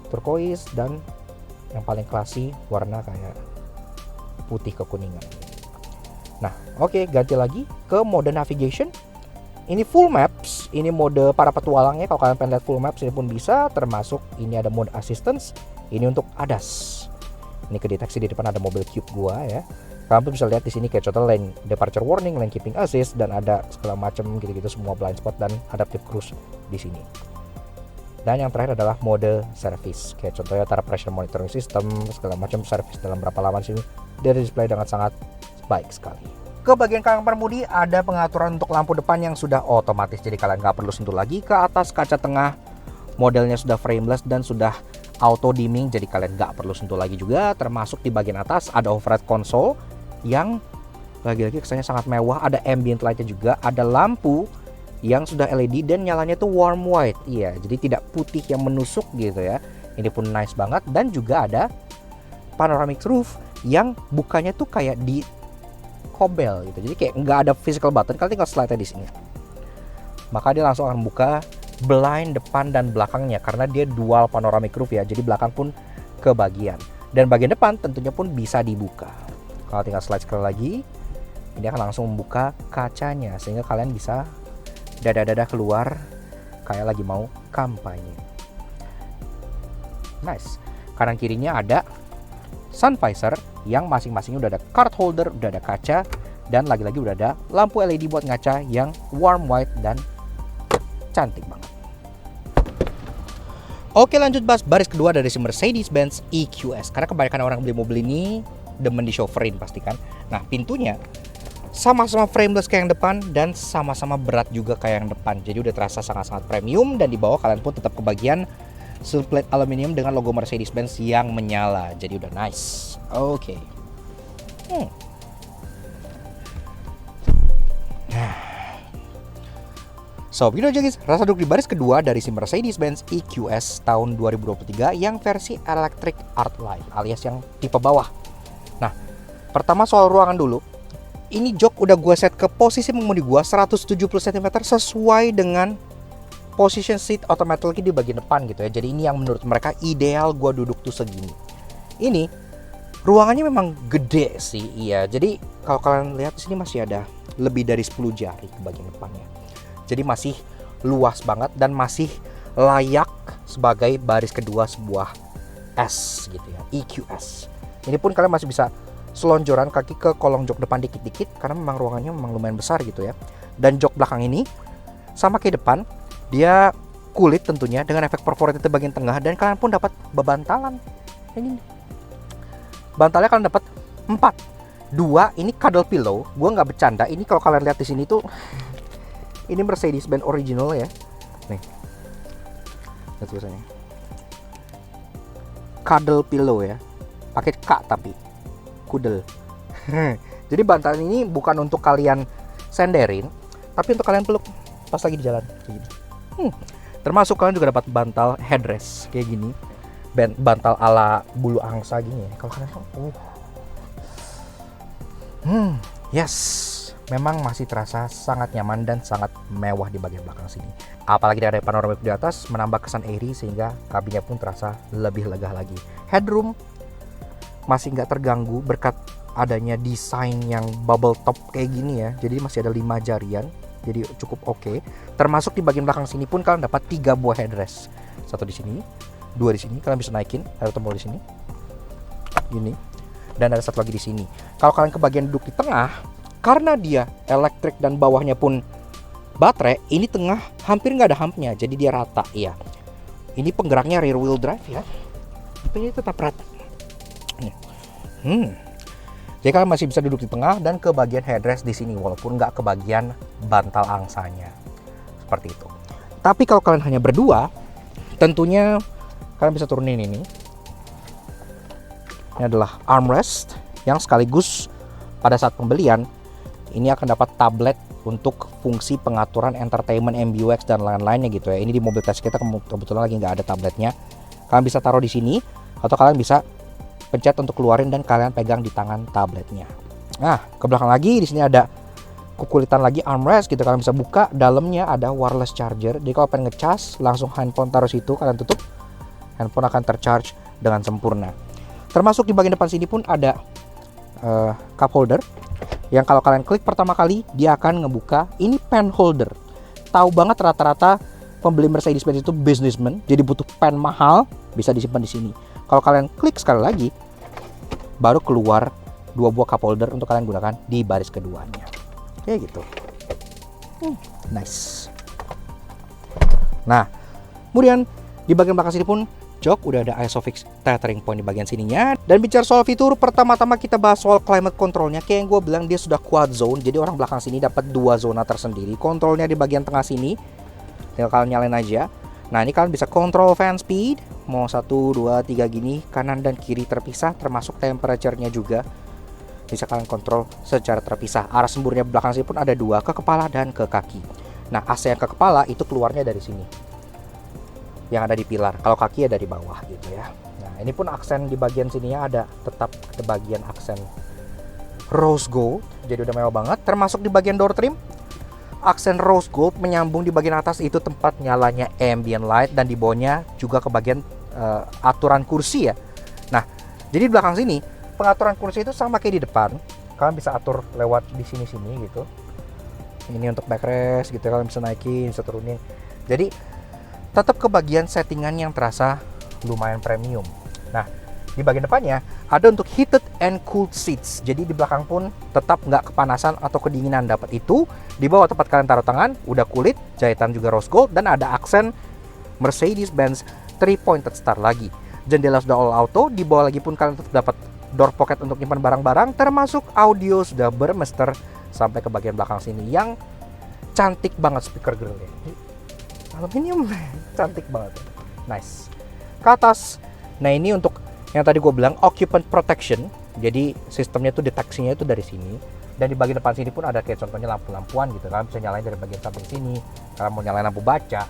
turquoise, dan yang paling klasik warna kayak putih kekuningan. Nah, oke, ganti lagi ke mode navigation. Ini full maps, ini mode para petualangnya. Kalau kalian pengen lihat full maps ini pun bisa, termasuk ini ada mode assistance. Ini untuk ADAS. Ini kedeteksi di depan ada mobil cube gua ya. Kalian pun bisa lihat di sini kayak contoh lane departure warning, lane keeping assist, dan ada segala macam gitu-gitu, semua blind spot dan adaptive cruise di sini. Dan yang terakhir adalah mode service. Kayak contohnya taruh pressure monitoring system, segala macam service dalam berapa lama sih, dari display dengan sangat baik sekali. Ke bagian kanan pengemudi ada pengaturan untuk lampu depan yang sudah otomatis, jadi kalian nggak perlu sentuh lagi. Ke atas kaca tengah modelnya sudah frameless dan sudah auto dimming, jadi kalian nggak perlu sentuh lagi juga. Termasuk di bagian atas ada overhead console yang lagi-lagi kesannya sangat mewah. Ada ambient lightnya juga, ada lampu yang sudah LED dan nyalanya tuh warm white. Iya, jadi tidak putih yang menusuk gitu ya. Ini pun nice banget. Dan juga ada panoramic roof yang bukanya tuh kayak di kobel gitu. Jadi kayak nggak ada physical button, kalian tinggal slide di sini. Maka dia langsung akan buka blind depan dan belakangnya karena dia dual panoramic roof ya. Jadi belakang pun kebagian. Dan bagian depan tentunya pun bisa dibuka. Kalau tinggal slide sekali lagi, ini akan langsung membuka kacanya sehingga kalian bisa dada-dada keluar kayak lagi mau kampanye. Nice. Kanan kirinya ada sun visor yang masing-masingnya udah ada card holder, udah ada kaca, dan lagi-lagi udah ada lampu LED buat ngaca yang warm white dan cantik banget. Oke, lanjut bahas baris kedua dari si Mercedes-Benz EQS. Karena kebanyakan orang beli mobil ini demen di chauffeurin pastikan. Nah, pintunya sama-sama frameless kayak yang depan dan sama-sama berat juga kayak yang depan. Jadi udah terasa sangat-sangat premium, dan di bawah kalian pun tetap kebagian silver plate aluminium dengan logo Mercedes-Benz yang menyala. Jadi udah nice. Oke. So, gitu aja guys, rasa duduk di baris kedua dari si Mercedes-Benz EQS tahun 2023 yang versi Electric Art Line alias yang tipe bawah. Nah, pertama soal ruangan dulu. Ini jok udah gue set ke posisi mengemudi gue 170 cm sesuai dengan position seat automatically di bagian depan gitu ya. Jadi ini yang menurut mereka ideal gue duduk tuh segini. Ini ruangannya memang gede sih, iya. Jadi kalau kalian lihat di sini masih ada lebih dari 10 jari ke bagian depannya. Jadi masih luas banget dan masih layak sebagai baris kedua sebuah S gitu ya, EQS. Ini pun kalian masih bisa selonjoran kaki ke kolong jok depan dikit-dikit karena memang ruangannya memang lumayan besar gitu ya. Dan jok belakang ini sama kayak depan, dia kulit tentunya dengan efek perforated di bagian tengah, dan kalian pun dapat bebantalan. Ini bantalnya kalian dapat 4. 2 ini cuddle pillow. Gua nggak bercanda, ini kalau kalian lihat di sini tuh ini Mercedes-Benz original ya. Nih. Lihat tulisannya. Cuddle pillow ya. Pakai K tapi kudel. Jadi bantalan ini bukan untuk kalian senderin, tapi untuk kalian peluk pas lagi di jalan kayak gini. Termasuk kalian juga dapat bantal headrest kayak gini, bantal ala bulu angsa gini ya. Kalau kalian yes, memang masih terasa sangat nyaman dan sangat mewah di bagian belakang sini. Apalagi ada panoramik di atas menambah kesan airy sehingga kabinnya pun terasa lebih lega lagi. Headroom masih nggak terganggu berkat adanya desain yang bubble top kayak gini ya. Jadi masih ada 5 jarian, jadi cukup oke. Termasuk di bagian belakang sini pun kalian dapat 3 buah headrest. 1 di sini, 2 di sini, kalian bisa naikin, ada tombol di sini, ini, dan ada 1 lagi di sini. Kalau kalian ke bagian duduk di tengah, karena dia elektrik dan bawahnya pun baterai, ini tengah hampir nggak ada humpnya, jadi dia rata ya. Ini penggeraknya rear wheel drive ya, tapi ini tetap rata. Jadi kalian masih bisa duduk di tengah dan ke bagian headrest di sini walaupun nggak ke bagian bantal angsanya seperti itu. Tapi kalau kalian hanya berdua, tentunya kalian bisa turunin ini. Ini adalah armrest yang sekaligus pada saat pembelian ini akan dapat tablet untuk fungsi pengaturan entertainment, MBUX dan lain-lainnya gitu ya. Ini di mobil tes kita kebetulan lagi nggak ada tabletnya. Kalian bisa taruh di sini atau kalian bisa pencet untuk keluarin dan kalian pegang di tangan tabletnya. Nah, ke belakang lagi di sini ada kukulitan lagi armrest gitu, kalian bisa buka, dalamnya ada wireless charger. Jadi kalau pengen ngecas langsung handphone taruh situ, kalian tutup, handphone akan tercharge dengan sempurna. Termasuk di bagian depan sini pun ada cup holder yang kalau kalian klik pertama kali dia akan ngebuka. Ini pen holder. Tahu banget rata-rata pembeli Mercedes-Benz itu businessman, jadi butuh pen mahal, bisa disimpan di sini. Kalau kalian klik sekali lagi, baru keluar 2 buah cup holder untuk kalian gunakan di baris keduanya. Kayak gitu. Nice. Nah, kemudian Di bagian belakang sini pun jok udah ada ISOFIX tethering point di bagian sininya. Dan bicara soal fitur, pertama-tama kita bahas soal climate controlnya. Kayak yang gue bilang, dia sudah quad zone, jadi orang belakang sini dapat 2 zona tersendiri. Kontrolnya di bagian tengah sini, tinggal kalian nyalain aja. Nah, ini kalian bisa kontrol fan speed, mau 1, 2, 3 gini, kanan dan kiri terpisah, termasuk temperature-nya juga bisa kalian kontrol secara terpisah. Arah semburnya belakang sini pun ada 2, ke kepala dan ke kaki. Nah, AC yang ke kepala itu keluarnya dari sini, yang ada di pilar. Kalau kaki ya dari bawah gitu ya. Nah, ini pun aksen di bagian sininya ada, tetap di bagian aksen rose gold, jadi udah mewah banget. Termasuk di bagian door trim, aksen rose gold menyambung di bagian atas, itu tempat nyalanya ambient light, dan di bawahnya juga ke bagian aturan kursi ya. Nah, jadi di belakang sini pengaturan kursi itu sama kayak di depan. Kalian bisa atur lewat di sini-sini gitu. Ini untuk backrest gitu, kalian bisa naikin, bisa turunin. Jadi tetap ke bagian settingan yang terasa lumayan premium. Nah, di bagian depannya ada untuk heated and cooled seats. Jadi di belakang pun tetap nggak kepanasan atau kedinginan, dapat itu. Di bawah tempat kalian taruh tangan udah kulit, jahitan juga rose gold, dan ada aksen Mercedes-Benz 3 pointed star lagi. Jendela sudah all auto, di bawah lagi pun kalian tetap dapat door pocket untuk nyimpan barang-barang, termasuk audio sudah bermaster sampai ke bagian belakang sini yang cantik banget speaker grillnya. Aluminium, cantik banget. Nice. Ke atas, nah ini untuk yang tadi gue bilang occupant protection, jadi sistemnya itu deteksinya itu dari sini. Dan di bagian depan sini pun ada kayak contohnya lampu-lampuan gitu, kalian bisa nyalain dari bagian samping sini. Kalau mau nyalain lampu baca,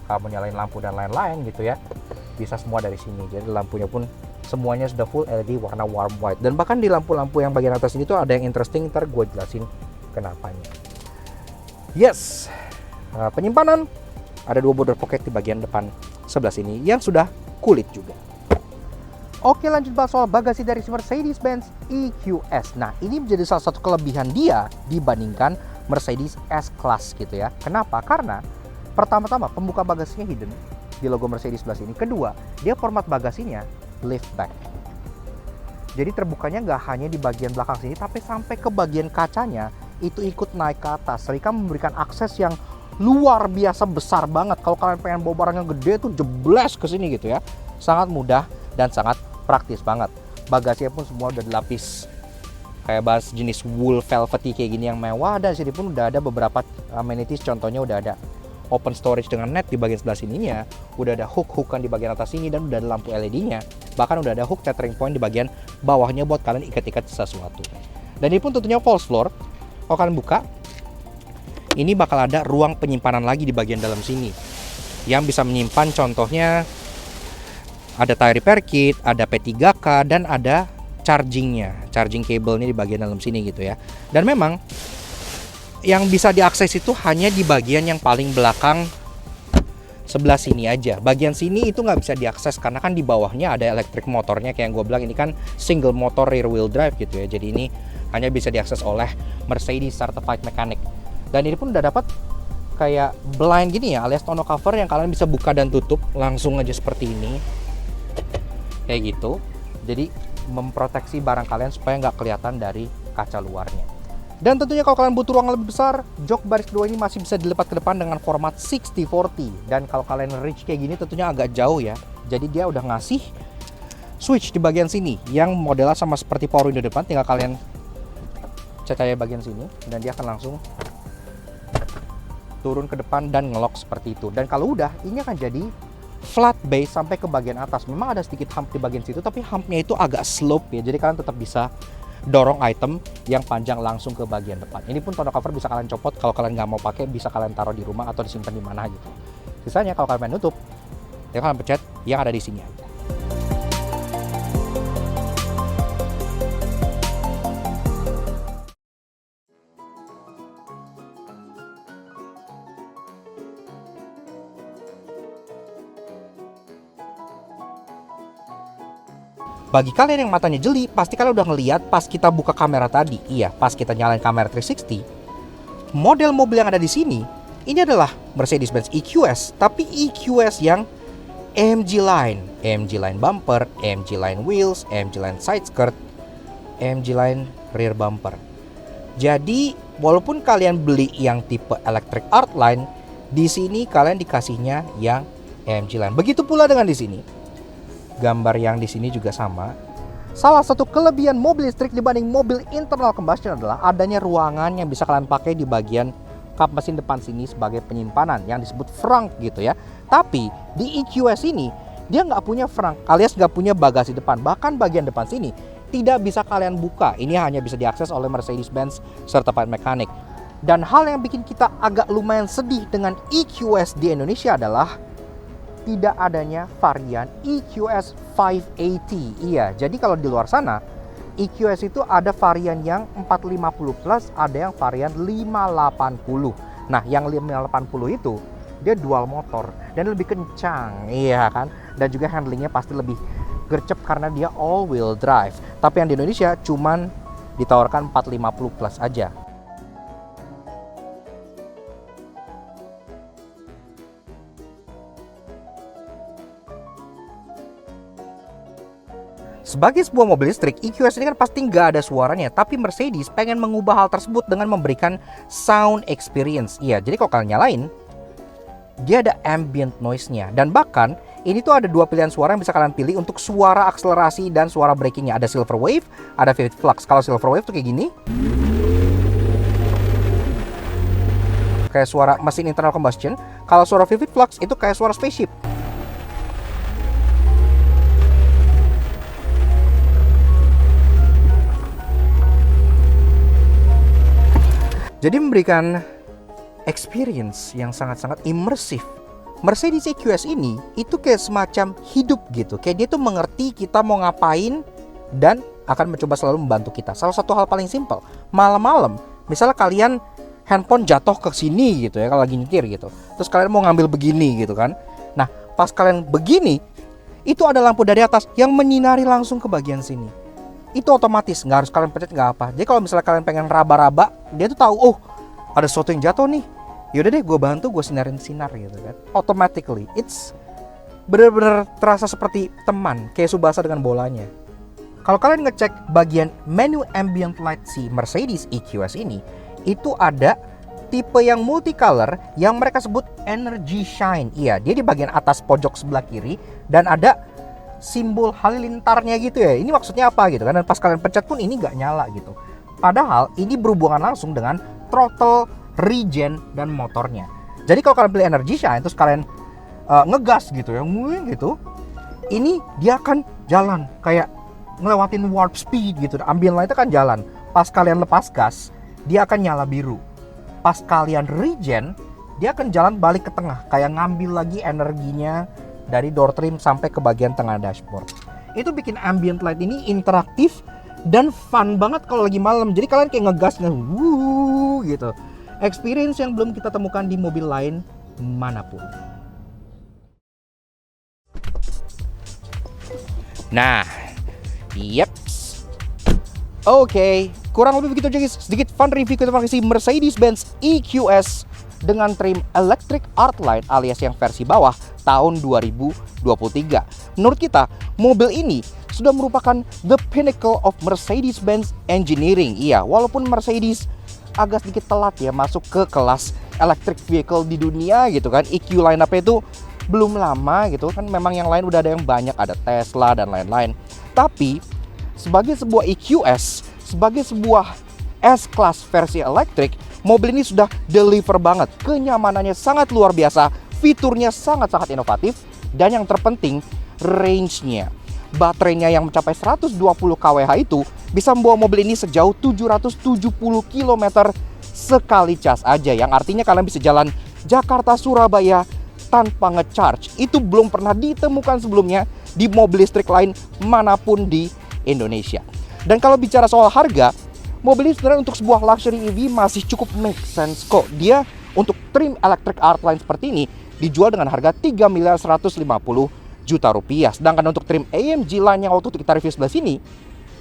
kalau mau nyalain lampu dan lain-lain gitu ya, bisa semua dari sini. Jadi lampunya pun semuanya sudah full LED warna warm white. Dan bahkan di lampu-lampu yang bagian atas ini tuh ada yang interesting, ntar gue jelasin kenapanya. Yes, penyimpanan ada 2 border pocket di bagian depan sebelah sini yang sudah kulit juga. Oke, lanjut bahas soal bagasi dari Mercedes-Benz EQS. Nah, ini menjadi salah satu kelebihan dia dibandingkan Mercedes S-Class gitu ya. Kenapa? Karena pertama-tama pembuka bagasinya hidden di logo Mercedes sebelah sini. Kedua, dia format bagasinya lift back. Jadi terbukanya nggak hanya di bagian belakang sini, tapi sampai ke bagian kacanya itu ikut naik ke atas. Serika memberikan akses yang luar biasa besar banget. Kalau kalian pengen bawa barang yang gede tuh jebles ke sini gitu ya. Sangat mudah dan sangat praktis banget. Bagasinya pun semua udah dilapis kayak bas jenis wool velvety kayak gini yang mewah. Dan sini pun udah ada beberapa amenities, contohnya udah ada open storage dengan net di bagian sebelah sininya, udah ada hook-hookan di bagian atas sini, dan udah ada lampu LED-nya. Bahkan udah ada hook tethering point di bagian bawahnya buat kalian ikat-ikat sesuatu. Dan ini pun tentunya false floor. Kalau kalian buka, ini bakal ada ruang penyimpanan lagi di bagian dalam sini yang bisa menyimpan, contohnya ada tire repair kit, ada P3K, dan ada chargingnya, charging cable-nya di bagian dalam sini gitu ya. Dan memang yang bisa diakses itu hanya di bagian yang paling belakang sebelah sini aja. Bagian sini itu nggak bisa diakses karena kan di bawahnya ada elektrik motornya, kayak yang gue bilang ini kan single motor rear wheel drive gitu ya. Jadi ini hanya bisa diakses oleh Mercedes Certified Mechanic. Dan ini pun udah dapat kayak blind gini ya, alias tonneau cover yang kalian bisa buka dan tutup langsung aja seperti ini, kayak gitu. Jadi memproteksi barang kalian supaya nggak kelihatan dari kaca luarnya. Dan tentunya kalau kalian butuh ruang lebih besar, jok baris kedua ini masih bisa dilipat ke depan dengan format 60/40. Dan kalau kalian reach kayak gini tentunya agak jauh ya. Jadi dia udah ngasih switch di bagian sini yang modelnya sama seperti power window depan, tinggal kalian cacaya bagian sini dan dia akan langsung turun ke depan dan ngelok seperti itu. Dan kalau udah, ini akan jadi flat base sampai ke bagian atas. Memang ada sedikit hump di bagian situ, tapi humpnya itu agak slope ya. Jadi kalian tetap bisa dorong item yang panjang langsung ke bagian depan. Ini pun tonneau cover bisa kalian copot, kalau kalian nggak mau pakai bisa kalian taruh di rumah atau disimpan di mana gitu. Sisanya kalau kalian nutup, ya kalian pencet yang ada di sini aja. Bagi kalian yang matanya jeli, pasti kalian udah ngeliat pas kita buka kamera tadi. Iya, pas kita nyalain kamera 360. Model mobil yang ada di sini, ini adalah Mercedes-Benz EQS, tapi EQS yang AMG line. AMG line bumper, AMG line wheels, AMG line side skirt, AMG line rear bumper. Jadi, walaupun kalian beli yang tipe electric art line, di sini kalian dikasihnya yang AMG Line. Begitu pula dengan di sini. Gambar yang di sini juga sama. Salah satu kelebihan mobil listrik dibanding mobil internal combustion adalah adanya ruangan yang bisa kalian pakai di bagian kap mesin depan sini sebagai penyimpanan yang disebut frunk gitu ya. Tapi di EQS ini dia nggak punya frunk alias nggak punya bagasi depan. Bahkan bagian depan sini tidak bisa kalian buka. Ini hanya bisa diakses oleh Mercedes-Benz Certified Mechanic. Dan hal yang bikin kita agak lumayan sedih dengan EQS di Indonesia adalah tidak adanya varian EQS 580. Iya, jadi kalau di luar sana EQS itu ada varian yang 450 plus, ada yang varian 580. Nah, yang 580 itu dia dual motor dan lebih kencang, iya kan? Dan juga handlingnya pasti lebih gercep karena dia all wheel drive. Tapi yang di Indonesia cuman ditawarkan 450 plus aja. Sebagai sebuah mobil listrik, EQS ini kan pasti nggak ada suaranya, tapi Mercedes pengen mengubah hal tersebut dengan memberikan sound experience. Iya, jadi kalau kalian nyalain, dia ada ambient noise-nya. Dan bahkan, ini tuh ada dua pilihan suara yang bisa kalian pilih untuk suara akselerasi dan suara braking-nya. Ada Silver Wave, ada Vivid Flux. Kalau Silver Wave tuh kayak gini. Kayak suara mesin internal combustion. Kalau suara Vivid Flux itu kayak suara spaceship. Jadi memberikan experience yang sangat-sangat imersif. Mercedes EQS ini itu kayak semacam hidup gitu. Kayak dia tuh mengerti kita mau ngapain dan akan mencoba selalu membantu kita. Salah satu hal paling simpel, malam-malam, misalnya kalian handphone jatuh ke sini gitu ya, kalau lagi nyetir gitu. Terus kalian mau ngambil begini gitu kan. Nah, pas kalian begini, itu ada lampu dari atas yang menyinari langsung ke bagian sini. Itu otomatis, nggak harus kalian pencet, nggak apa. Jadi kalau misalnya kalian pengen raba-raba, dia tuh tahu, oh ada sesuatu yang jatuh nih. Yaudah deh, gue bantu, gue sinarin sinar gitu kan. Automatically, it's bener-bener terasa seperti teman, kayak Subasa dengan bolanya. Kalau kalian ngecek bagian menu ambient light si Mercedes EQS ini, itu ada tipe yang multicolor yang mereka sebut Energy Shine. Iya, dia di bagian atas pojok sebelah kiri dan ada simbol halilintarnya gitu ya. Ini maksudnya apa gitu kan? Dan pas kalian pencet pun ini nggak nyala gitu. Padahal ini berhubungan langsung dengan throttle, regen, dan motornya. Jadi kalau kalian pilih Energy Shine terus kalian ngegas gitu ya, gitu, ini dia akan jalan kayak ngelewatin warp speed gitu. Ambient light itu kan jalan. Pas kalian lepas gas, dia akan nyala biru. Pas kalian regen, dia akan jalan balik ke tengah, kayak ngambil lagi energinya dari door trim sampai ke bagian tengah dashboard. Itu bikin ambient light ini interaktif dan fun banget kalau lagi malam. Jadi kalian kayak ngegas gitu. Experience yang belum kita temukan di mobil lain manapun. Nah, yeps. Oke, kurang lebih begitu aja guys. Sedikit fun review kita pakai si Mercedes-Benz EQS dengan trim Electric Artline alias yang versi bawah tahun 2023. Menurut kita, mobil ini sudah merupakan the pinnacle of Mercedes-Benz engineering. Iya, walaupun Mercedes agak sedikit telat ya masuk ke kelas electric vehicle di dunia gitu kan. EQ line-up-nya itu belum lama gitu kan. Memang yang lain udah ada yang banyak, ada Tesla dan lain-lain. Tapi sebagai sebuah EQS, sebagai sebuah S-Class versi elektrik, mobil ini sudah deliver banget. Kenyamanannya sangat luar biasa, fiturnya sangat-sangat inovatif, dan yang terpenting, range-nya. Baterainya yang mencapai 120 kWh itu bisa membawa mobil ini sejauh 770 km sekali cas aja. Yang artinya kalian bisa jalan Jakarta-Surabaya tanpa ngecharge. Itu belum pernah ditemukan sebelumnya di mobil listrik lain manapun di Indonesia. Dan kalau bicara soal harga, mobil ini sebenarnya untuk sebuah luxury EV masih cukup make sense kok. Dia untuk trim Electric Artline seperti ini dijual dengan harga 3.150 juta rupiah. Sedangkan untuk trim AMG line yang waktu itu kita review sebelah sini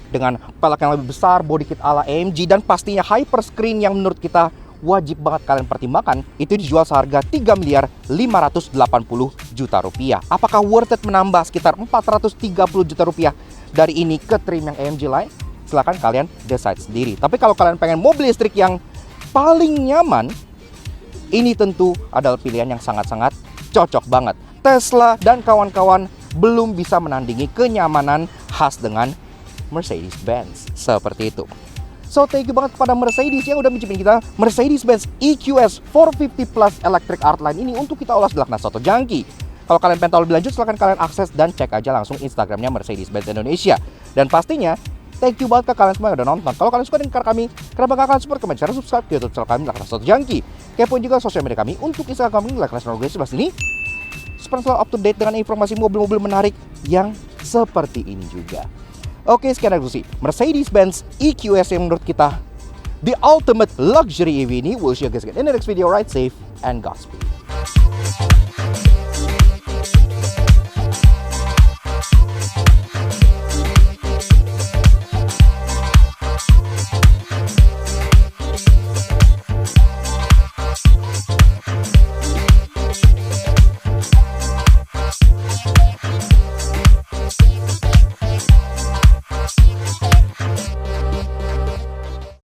dengan pelek yang lebih besar, body kit ala AMG, dan pastinya hyper screen yang menurut kita wajib banget kalian pertimbangkan, itu dijual seharga 3.580 juta rupiah. Apakah worth it menambah sekitar 430 juta rupiah dari ini ke trim yang AMG line? Silahkan kalian decide sendiri. Tapi kalau kalian pengen mobil listrik yang paling nyaman, ini tentu adalah pilihan yang sangat-sangat cocok banget. Tesla dan kawan-kawan belum bisa menandingi kenyamanan khas dengan Mercedes-Benz. Seperti itu. So, thank you banget kepada Mercedes yang udah menciptakan kita Mercedes-Benz EQS 450 Plus Electric Artline ini untuk kita ulas di Laknat Soto Jangki. Kalau kalian pengen tahu lebih lanjut, silahkan kalian akses dan cek aja langsung Instagramnya Mercedes-Benz Indonesia. Dan pastinya, thank you banget ke kalian semua yang udah nonton. Kalau kalian suka dengan karya kami, kenapa gak kalian support, comment, share, subscribe ke YouTube channel kami Laknat Soto Jangki. Kepoin juga sosial media kami untuk Instagram kami Laknat Soto Jangki sebelah sini. Supaya selalu up to date dengan informasi mobil-mobil menarik yang seperti ini juga. Oke, sekian diskusi Mercedes-Benz EQS yang menurut kita the ultimate luxury EV ini. We'll see you guys again in the next video. Ride safe and Godspeed.